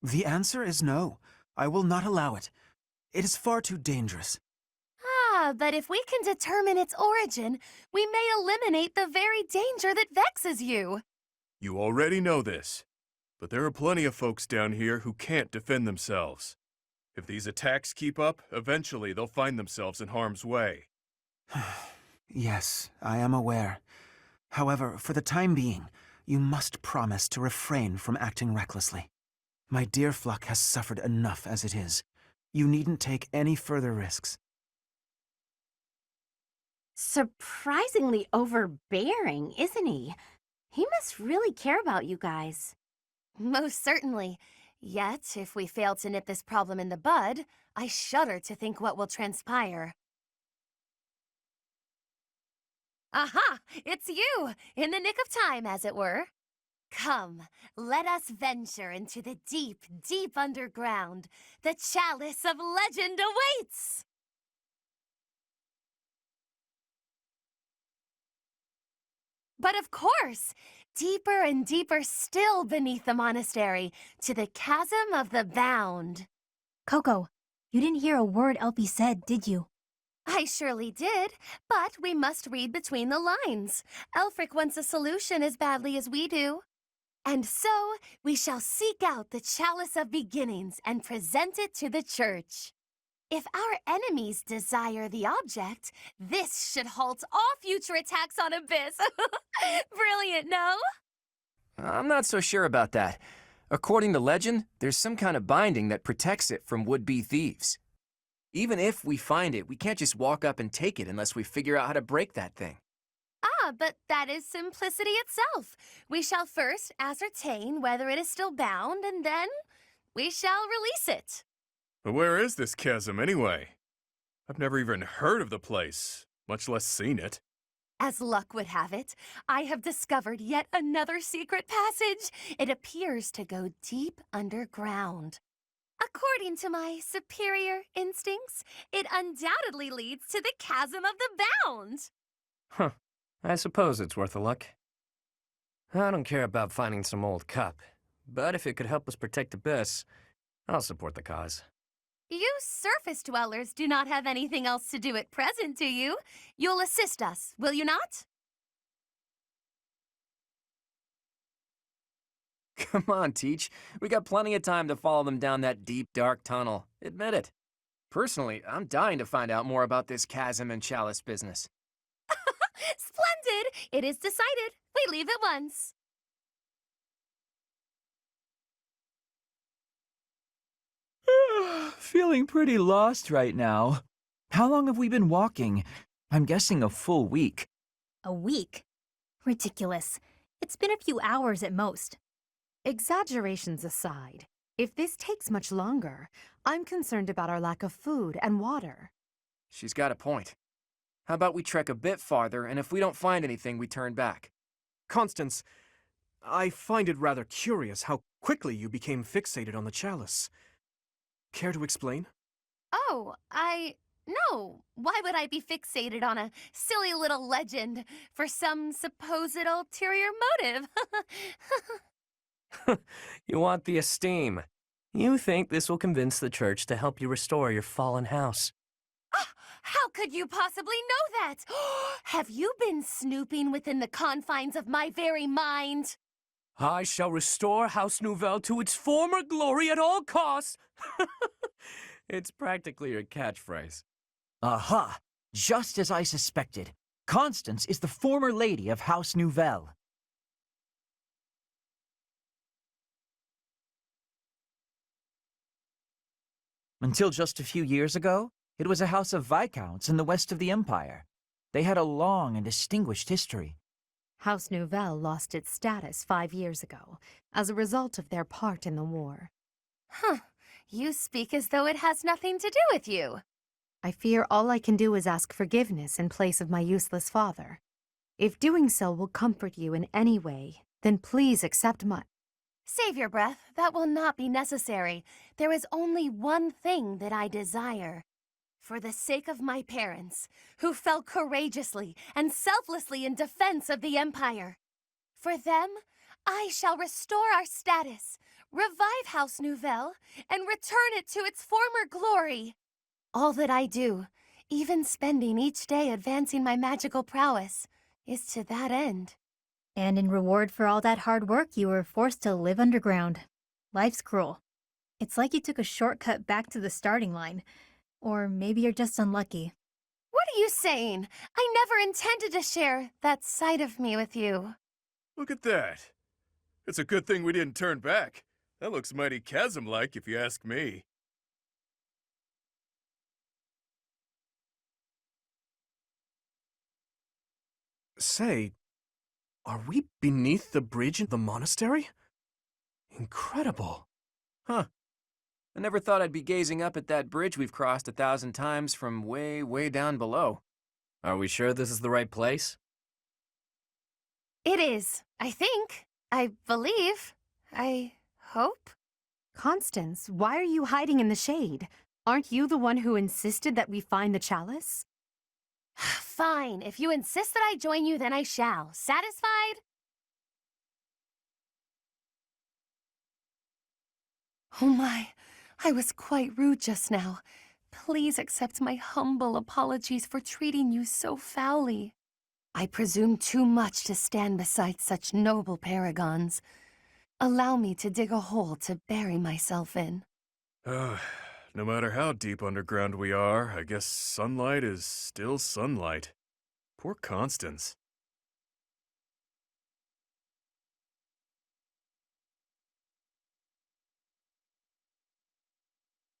Speaker 10: The answer is no. I will not allow it. It is far too dangerous.
Speaker 8: Ah, but if we can determine its origin, we may eliminate the very danger that vexes you.
Speaker 3: You already know this, but there are plenty of folks down here who can't defend themselves. If these attacks keep up, eventually they'll find themselves in harm's way.
Speaker 10: Yes, I am aware. However, for the time being, you must promise to refrain from acting recklessly. My dear Fluck has suffered enough as it is. You needn't take any further risks.
Speaker 7: Surprisingly overbearing, isn't he? He must really care about you guys.
Speaker 8: Most certainly. Yet, if we fail to nip this problem in the bud, I shudder to think what will transpire. Aha! It's you! In the nick of time, as it were. Come, let us venture into the deep, deep underground. The chalice of legend awaits! But of course, deeper and deeper still beneath the monastery, to the chasm of the bound.
Speaker 2: Coco, you didn't hear a word Elfie said, did you?
Speaker 8: I surely did, but we must read between the lines. Elfric wants a solution as badly as we do. And so, we shall seek out the chalice of beginnings and present it to the church. If our enemies desire the object, this should halt all future attacks on Abyss. Brilliant, no?
Speaker 18: I'm not so sure about that. According to legend, there's some kind of binding that protects it from would-be thieves. Even if we find it, we can't just walk up and take it unless we figure out how to break that thing.
Speaker 8: Ah, but that is simplicity itself. We shall first ascertain whether it is still bound, and then we shall release it.
Speaker 3: But where is this chasm, anyway? I've never even heard of the place, much less seen it.
Speaker 8: As luck would have it, I have discovered yet another secret passage. It appears to go deep underground. According to my superior instincts, it undoubtedly leads to the chasm of the bound.
Speaker 1: Huh. I suppose it's worth a look. I don't care about finding some old cup, but if it could help us protect Abyss, I'll support the cause.
Speaker 8: You surface dwellers do not have anything else to do at present, do you? You'll assist us, will you not?
Speaker 18: Come on, Teach. We got plenty of time to follow them down that deep, dark tunnel. Admit it. Personally, I'm dying to find out more about this chasm and chalice business.
Speaker 8: Splendid! It is decided. We leave at once.
Speaker 5: Feeling pretty lost right now. How long have we been walking? I'm guessing a full week.
Speaker 2: A week? Ridiculous. It's been a few hours at most.
Speaker 4: Exaggerations aside, if this takes much longer, I'm concerned about our lack of food and water.
Speaker 18: She's got a point. How about we trek a bit farther, and if we don't find anything, we turn back?
Speaker 9: Constance, I find it rather curious how quickly you became fixated on the chalice. Care to explain?
Speaker 8: Oh, No. Why would I be fixated on a silly little legend for some supposed ulterior motive?
Speaker 1: You want the esteem. You think this will convince the church to help you restore your fallen house.
Speaker 8: How could you possibly know that? Have you been snooping within the confines of my very mind?
Speaker 1: I shall restore House Nouvelle to its former glory at all costs. It's practically your catchphrase.
Speaker 5: Aha! Just as I suspected. Constance is the former lady of House Nouvelle. Until just a few years ago, it was a house of Viscounts in the west of the Empire. They had a long and distinguished history.
Speaker 4: House Nouvelle lost its status 5 years ago, as a result of their part in the war.
Speaker 8: Huh. You speak as though it has nothing to do with you.
Speaker 4: I fear all I can do is ask forgiveness in place of my useless father. If doing so will comfort you in any way, then please accept my—
Speaker 8: Save your breath. That will not be necessary. There is only one thing that I desire. For the sake of my parents, who fell courageously and selflessly in defense of the Empire. For them, I shall restore our status, revive House Nouvelle, and return it to its former glory. All that I do, even spending each day advancing my magical prowess, is to that end.
Speaker 2: And in reward for all that hard work, you were forced to live underground. Life's cruel. It's like you took a shortcut back to the starting line. Or maybe you're just unlucky.
Speaker 8: What are you saying? I never intended to share that side of me with you.
Speaker 3: Look at that. It's a good thing we didn't turn back. That looks mighty chasm-like, if you ask me.
Speaker 9: Say, are we beneath the bridge in the monastery? Incredible.
Speaker 18: Huh. I never thought I'd be gazing up at that bridge we've crossed 1,000 times from way, way down below.
Speaker 1: Are we sure this is the right place?
Speaker 8: It is, I think. I believe. I hope.
Speaker 4: Constance, why are you hiding in the shade? Aren't you the one who insisted that we find the chalice?
Speaker 8: Fine. If you insist that I join you, then I shall. Satisfied? Oh my, I was quite rude just now. Please accept my humble apologies for treating you so foully. I presume too much to stand beside such noble paragons. Allow me to dig a hole to bury myself in.
Speaker 3: No matter how deep underground we are, I guess sunlight is still sunlight. Poor Constance.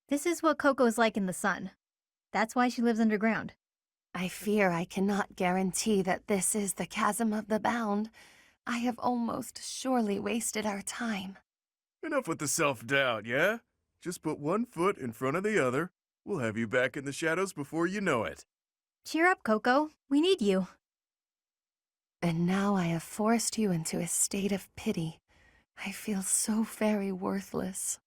Speaker 2: This is what Coco's like in the sun. That's why she lives underground.
Speaker 8: I fear I cannot guarantee that this is the chasm of the bound. I have almost surely wasted our time.
Speaker 3: Enough with the self-doubt, yeah? Just put one foot in front of the other. We'll have you back in the shadows before you know it.
Speaker 2: Cheer up, Coco. We need you.
Speaker 8: And now I have forced you into a state of pity. I feel so very worthless.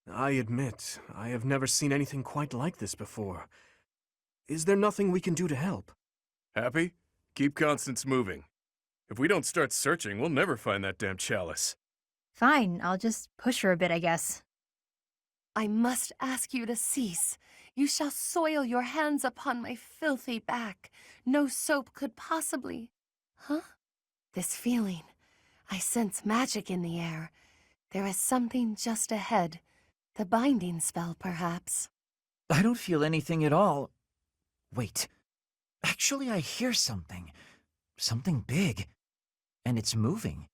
Speaker 9: I admit, I have never seen anything quite like this before. Is there nothing we can do to help?
Speaker 3: Happy? Keep Constance moving. If we don't start searching, we'll never find that damn chalice.
Speaker 2: Fine, I'll just push her a bit, I guess.
Speaker 8: I must ask you to cease. You shall soil your hands upon my filthy back. No soap could possibly... Huh? This feeling. I sense magic in the air. There is something just ahead. The binding spell, perhaps.
Speaker 5: I don't feel anything at all. Wait. Actually, I hear something. Something big. And it's moving.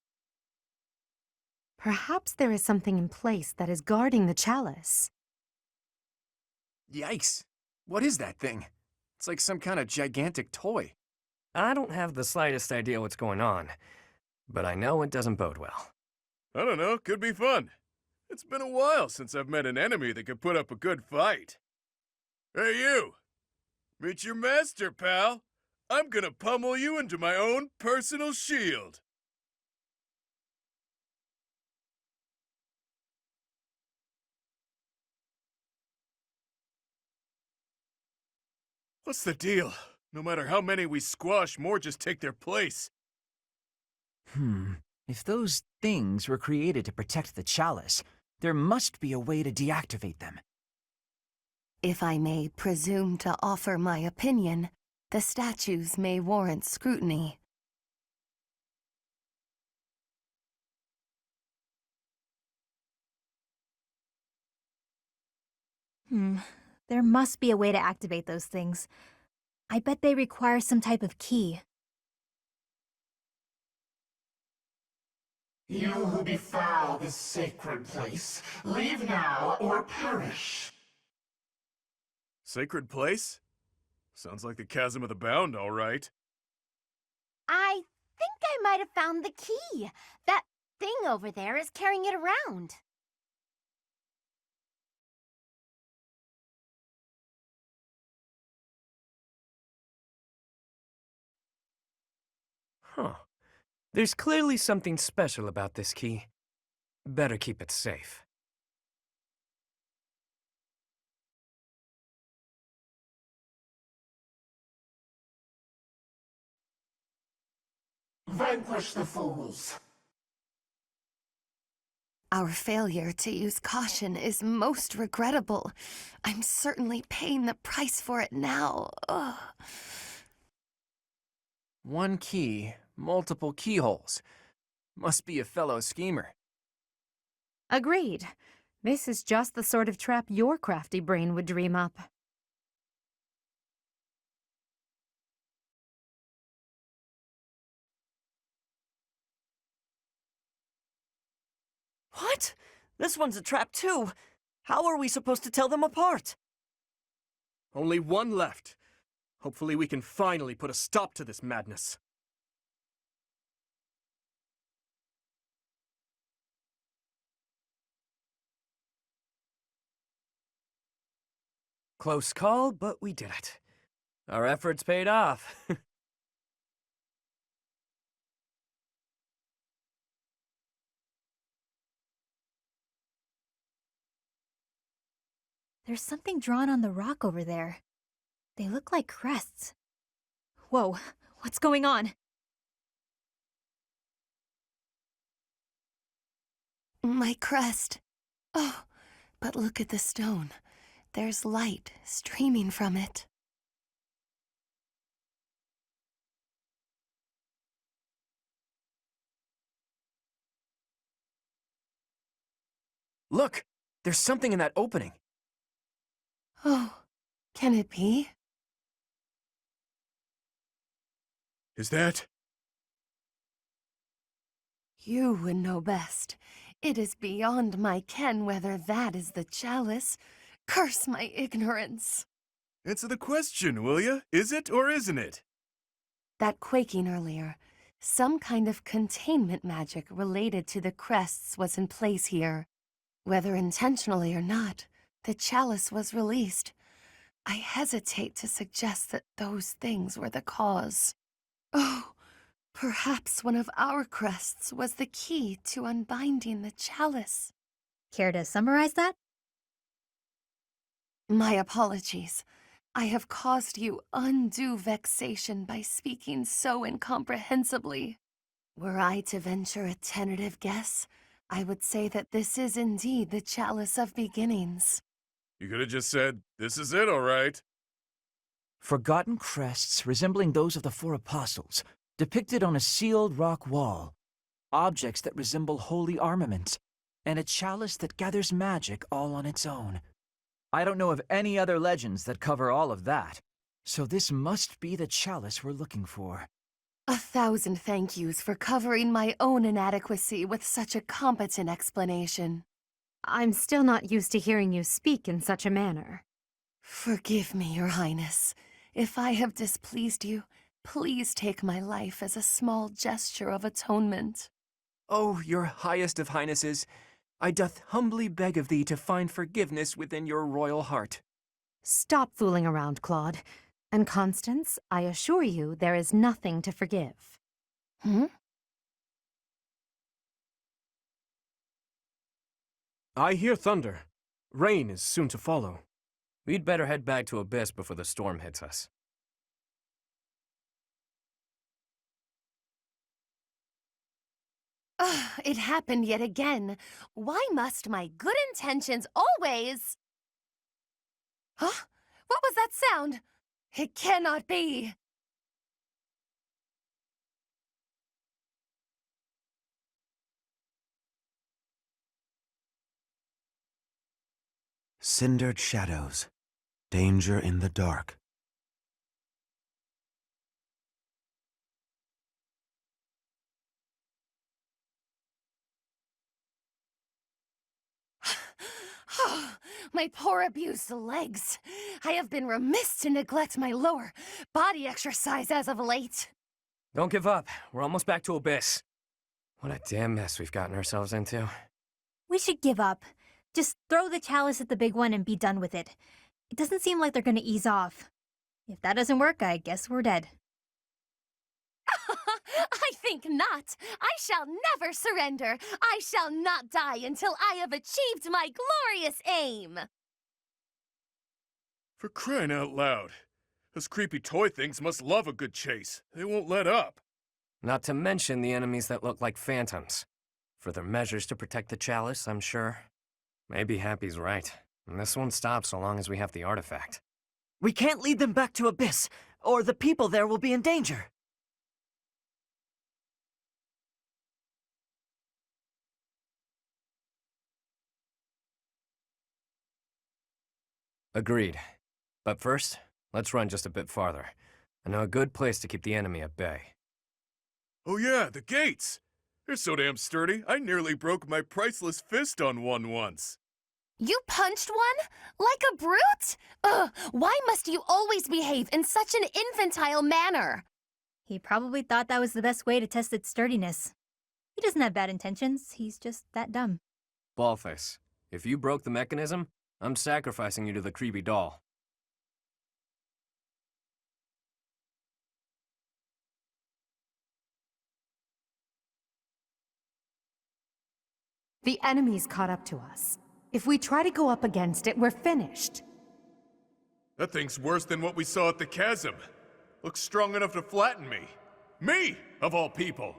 Speaker 4: Perhaps there is something in place that is guarding the chalice.
Speaker 18: Yikes. What is that thing? It's like some kind of gigantic toy.
Speaker 1: I don't have the slightest idea what's going on, but I know it doesn't bode well.
Speaker 3: I don't know, could be fun. It's been a while since I've met an enemy that could put up a good fight. Hey, you! Meet your master, pal. I'm gonna pummel you into my own personal shield. What's the deal? No matter how many we squash, more just take their place.
Speaker 5: If those things were created to protect the chalice, there must be a way to deactivate them.
Speaker 8: If I may presume to offer my opinion, the statues may warrant scrutiny.
Speaker 2: There must be a way to activate those things. I bet they require some type of key.
Speaker 19: You who befoul this sacred place, leave now or perish.
Speaker 3: Sacred place? Sounds like the chasm of the bound, all right.
Speaker 7: I think I might have found the key. That thing over there is carrying it around.
Speaker 1: Huh. There's clearly something special about this key. Better keep it safe.
Speaker 19: Vanquish the fools.
Speaker 8: Our failure to use caution is most regrettable. I'm certainly paying the price for it now. Ugh.
Speaker 18: One key, multiple keyholes. Must be a fellow schemer.
Speaker 4: Agreed. This is just the sort of trap your crafty brain would dream up.
Speaker 6: What? This one's a trap too. How are we supposed to tell them apart?
Speaker 9: Only one left. Hopefully we can finally put a stop to this madness.
Speaker 1: Close call, but we did it. Our efforts paid off.
Speaker 2: There's something drawn on the rock over there. They look like crests. Whoa, what's going on?
Speaker 8: My crest. Oh, but look at the stone. There's light streaming from it.
Speaker 18: Look! There's something in that opening.
Speaker 8: Oh, can it be?
Speaker 3: Is that?
Speaker 8: You would know best. It is beyond my ken whether that is the chalice. Curse my ignorance.
Speaker 3: Answer the question, will ya? Is it or isn't it?
Speaker 8: That quaking earlier. Some kind of containment magic related to the crests was in place here. Whether intentionally or not, the chalice was released. I hesitate to suggest that those things were the cause. Oh, perhaps one of our crests was the key to unbinding the chalice.
Speaker 2: Care to summarize that?
Speaker 8: My apologies. I have caused you undue vexation by speaking so incomprehensibly. Were I to venture a tentative guess, I would say that this is indeed the chalice of beginnings.
Speaker 3: You could have just said, this is it, all right.
Speaker 5: Forgotten crests resembling those of the four apostles, depicted on a sealed rock wall, objects that resemble holy armaments, and a chalice that gathers magic all on its own. I don't know of any other legends that cover all of that, so this must be the chalice we're looking for.
Speaker 8: 1,000 thank yous for covering my own inadequacy with such a competent explanation.
Speaker 4: I'm still not used to hearing you speak in such a manner.
Speaker 8: Forgive me, Your Highness. If I have displeased you, please take my life as a small gesture of atonement.
Speaker 18: Oh, your highest of highnesses, I doth humbly beg of thee to find forgiveness within your royal heart.
Speaker 4: Stop fooling around, Claude. And Constance, I assure you there is nothing to forgive.
Speaker 8: Hmm?
Speaker 9: I hear thunder. Rain is soon to follow.
Speaker 1: We'd better head back to Abyss before the storm hits us.
Speaker 8: Ugh, it happened yet again. Why must my good intentions always... Huh? What was that sound? It cannot be.
Speaker 10: Cindered shadows. Danger in the dark.
Speaker 8: My poor abused legs. I have been remiss to neglect my lower body exercise as of late.
Speaker 1: Don't give up. We're almost back to Abyss. What a damn mess we've gotten ourselves into.
Speaker 2: We should give up. Just throw the chalice at the big one and be done with it. It doesn't seem like they're gonna ease off. If that doesn't work, I guess we're dead.
Speaker 8: I think not. I shall never surrender. I shall not die until I have achieved my glorious aim.
Speaker 3: For crying out loud. Those creepy toy things must love a good chase. They won't let up.
Speaker 1: Not to mention the enemies that look like phantoms. Further measures to protect the chalice, I'm sure. Maybe Happy's right. And this won't stop so long as we have the artifact.
Speaker 6: We can't lead them back to Abyss, or the people there will be in danger.
Speaker 1: Agreed. But first, let's run just a bit farther. I know a good place to keep the enemy at bay.
Speaker 3: Oh yeah, the gates! They're so damn sturdy, I nearly broke my priceless fist on one once.
Speaker 8: You punched one? Like a brute? Ugh, why must you always behave in such an infantile manner?
Speaker 2: He probably thought that was the best way to test its sturdiness. He doesn't have bad intentions, he's just that dumb.
Speaker 1: Ballface, if you broke the mechanism, I'm sacrificing you to the creepy doll.
Speaker 4: The enemy's caught up to us. If we try to go up against it, we're finished.
Speaker 3: That thing's worse than what we saw at the chasm. Looks strong enough to flatten me. Me, of all people!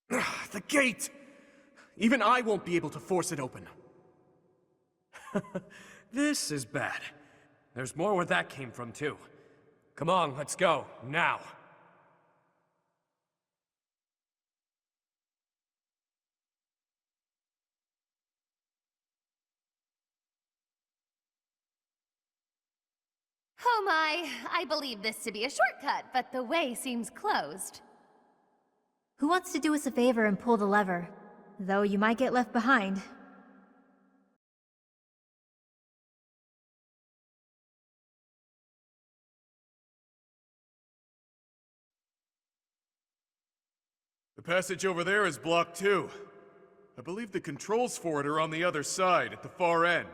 Speaker 9: The gate! Even I won't be able to force it open. This is bad. There's more where that came from, too. Come on, let's go, now.
Speaker 8: Oh my, I believe this to be a shortcut, but the way seems closed.
Speaker 2: Who wants to do us a favor and pull the lever? Though you might get left behind.
Speaker 3: The passage over there is blocked too. I believe the controls for it are on the other side, at the far end.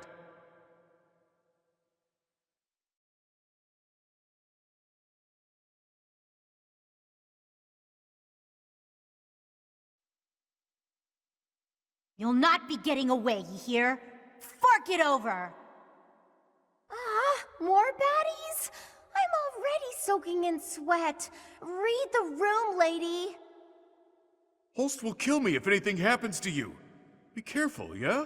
Speaker 15: You'll not be getting away, you hear? Fork it over!
Speaker 7: Ah, more baddies? I'm already soaking in sweat. Read the room, lady.
Speaker 3: Holst will kill me if anything happens to you. Be careful, yeah?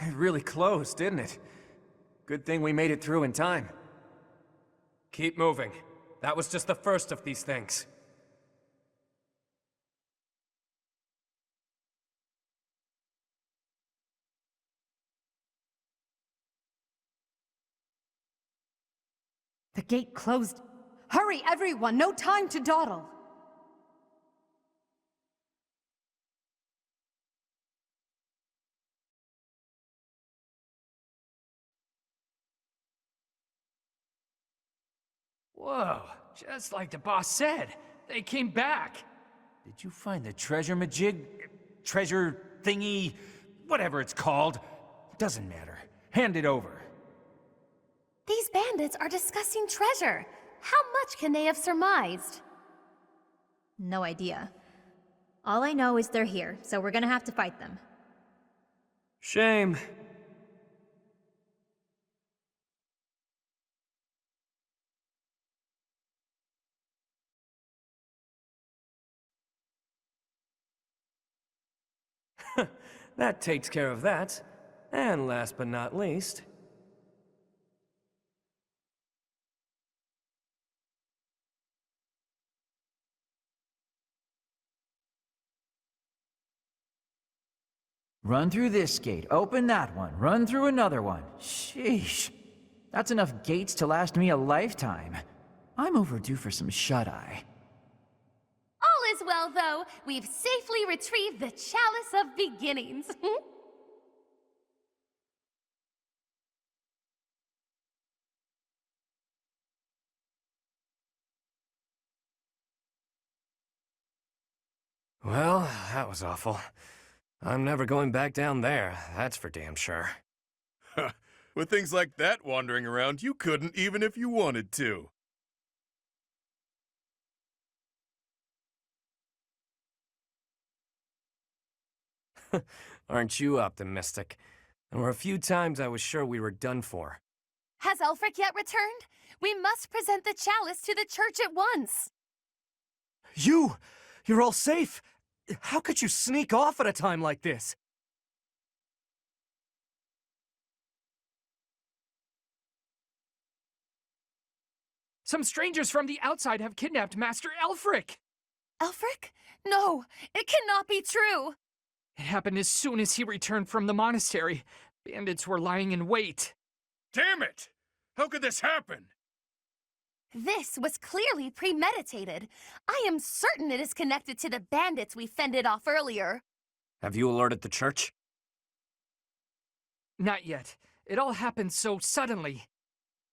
Speaker 18: It really closed, didn't it? Good thing we made it through in time.
Speaker 9: Keep moving. That was just the first of these things.
Speaker 4: The gate closed. Hurry, everyone! No time to dawdle!
Speaker 11: Whoa, just like the boss said, they came back.
Speaker 5: Did you find the treasure majig? Treasure thingy? Whatever it's called. Doesn't matter. Hand it over.
Speaker 8: These bandits are discussing treasure. How much can they have surmised?
Speaker 2: No idea. All I know is they're here, so we're gonna have to fight them.
Speaker 1: Shame. That takes care of that. And last but not least...
Speaker 5: Run through this gate, open that one, run through another one. Sheesh. That's enough gates to last me a lifetime. I'm overdue for some shut-eye.
Speaker 8: All is well, though. We've safely retrieved the Chalice of Beginnings.
Speaker 1: Well, that was awful. I'm never going back down there, that's for damn sure.
Speaker 3: With things like that wandering around, you couldn't even if you wanted to.
Speaker 1: Aren't you optimistic? There were a few times I was sure we were done for.
Speaker 8: Has Elfric yet returned? We must present the chalice to the church at once.
Speaker 20: You're all safe? How could you sneak off at a time like this?
Speaker 11: Some strangers from the outside have kidnapped Master Elfric!
Speaker 8: Elfric? No, it cannot be true!
Speaker 11: It happened as soon as he returned from the monastery. Bandits were lying in wait.
Speaker 3: Damn it! How could this happen?
Speaker 8: This was clearly premeditated. I am certain it is connected to the bandits we fended off earlier.
Speaker 1: Have you alerted the church?
Speaker 11: Not yet. It all happened so suddenly.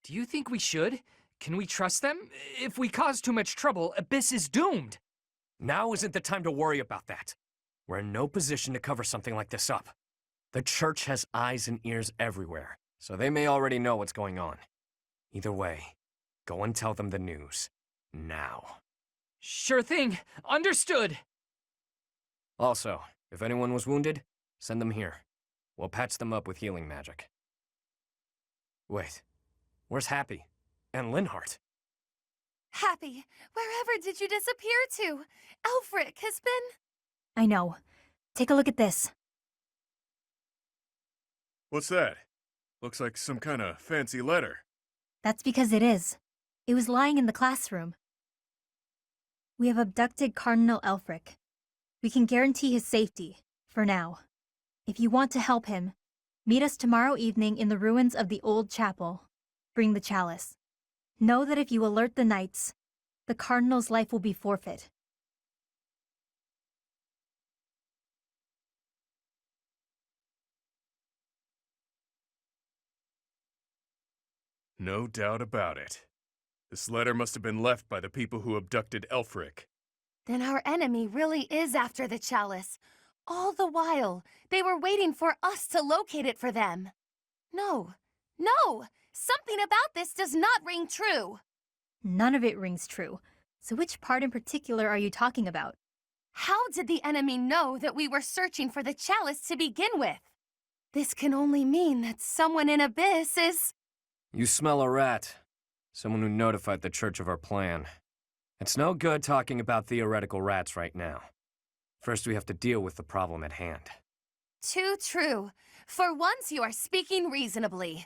Speaker 11: Do you think we should? Can we trust them? If we cause too much trouble, Abyss is doomed.
Speaker 1: Now isn't the time to worry about that. We're in no position to cover something like this up. The church has eyes and ears everywhere, so they may already know what's going on. Either way, go and tell them the news. Now.
Speaker 11: Sure thing. Understood.
Speaker 1: Also, if anyone was wounded, send them here. We'll patch them up with healing magic. Wait, where's Happy? And Linhart?
Speaker 8: Happy, wherever did you disappear to? Elfric has been...
Speaker 2: I know. Take a look at this.
Speaker 3: What's that? Looks like some kind of fancy letter.
Speaker 2: That's because it is. It was lying in the classroom. We have abducted Cardinal Elfric. We can guarantee his safety, for now. If you want to help him, meet us tomorrow evening in the ruins of the old chapel. Bring the chalice. Know that if you alert the knights, the Cardinal's life will be forfeit.
Speaker 3: No doubt about it. This letter must have been left by the people who abducted Elfric.
Speaker 8: Then our enemy really is after the chalice. All the while, they were waiting for us to locate it for them. No, no! Something about this does not ring true.
Speaker 2: None of it rings true. So which part in particular are you talking about?
Speaker 8: How did the enemy know that we were searching for the chalice to begin with? This can only mean that someone in Abyss is...
Speaker 1: You smell a rat. Someone who notified the church of our plan. It's no good talking about theoretical rats right now. First, we have to deal with the problem at hand.
Speaker 8: Too true. For once, you are speaking reasonably.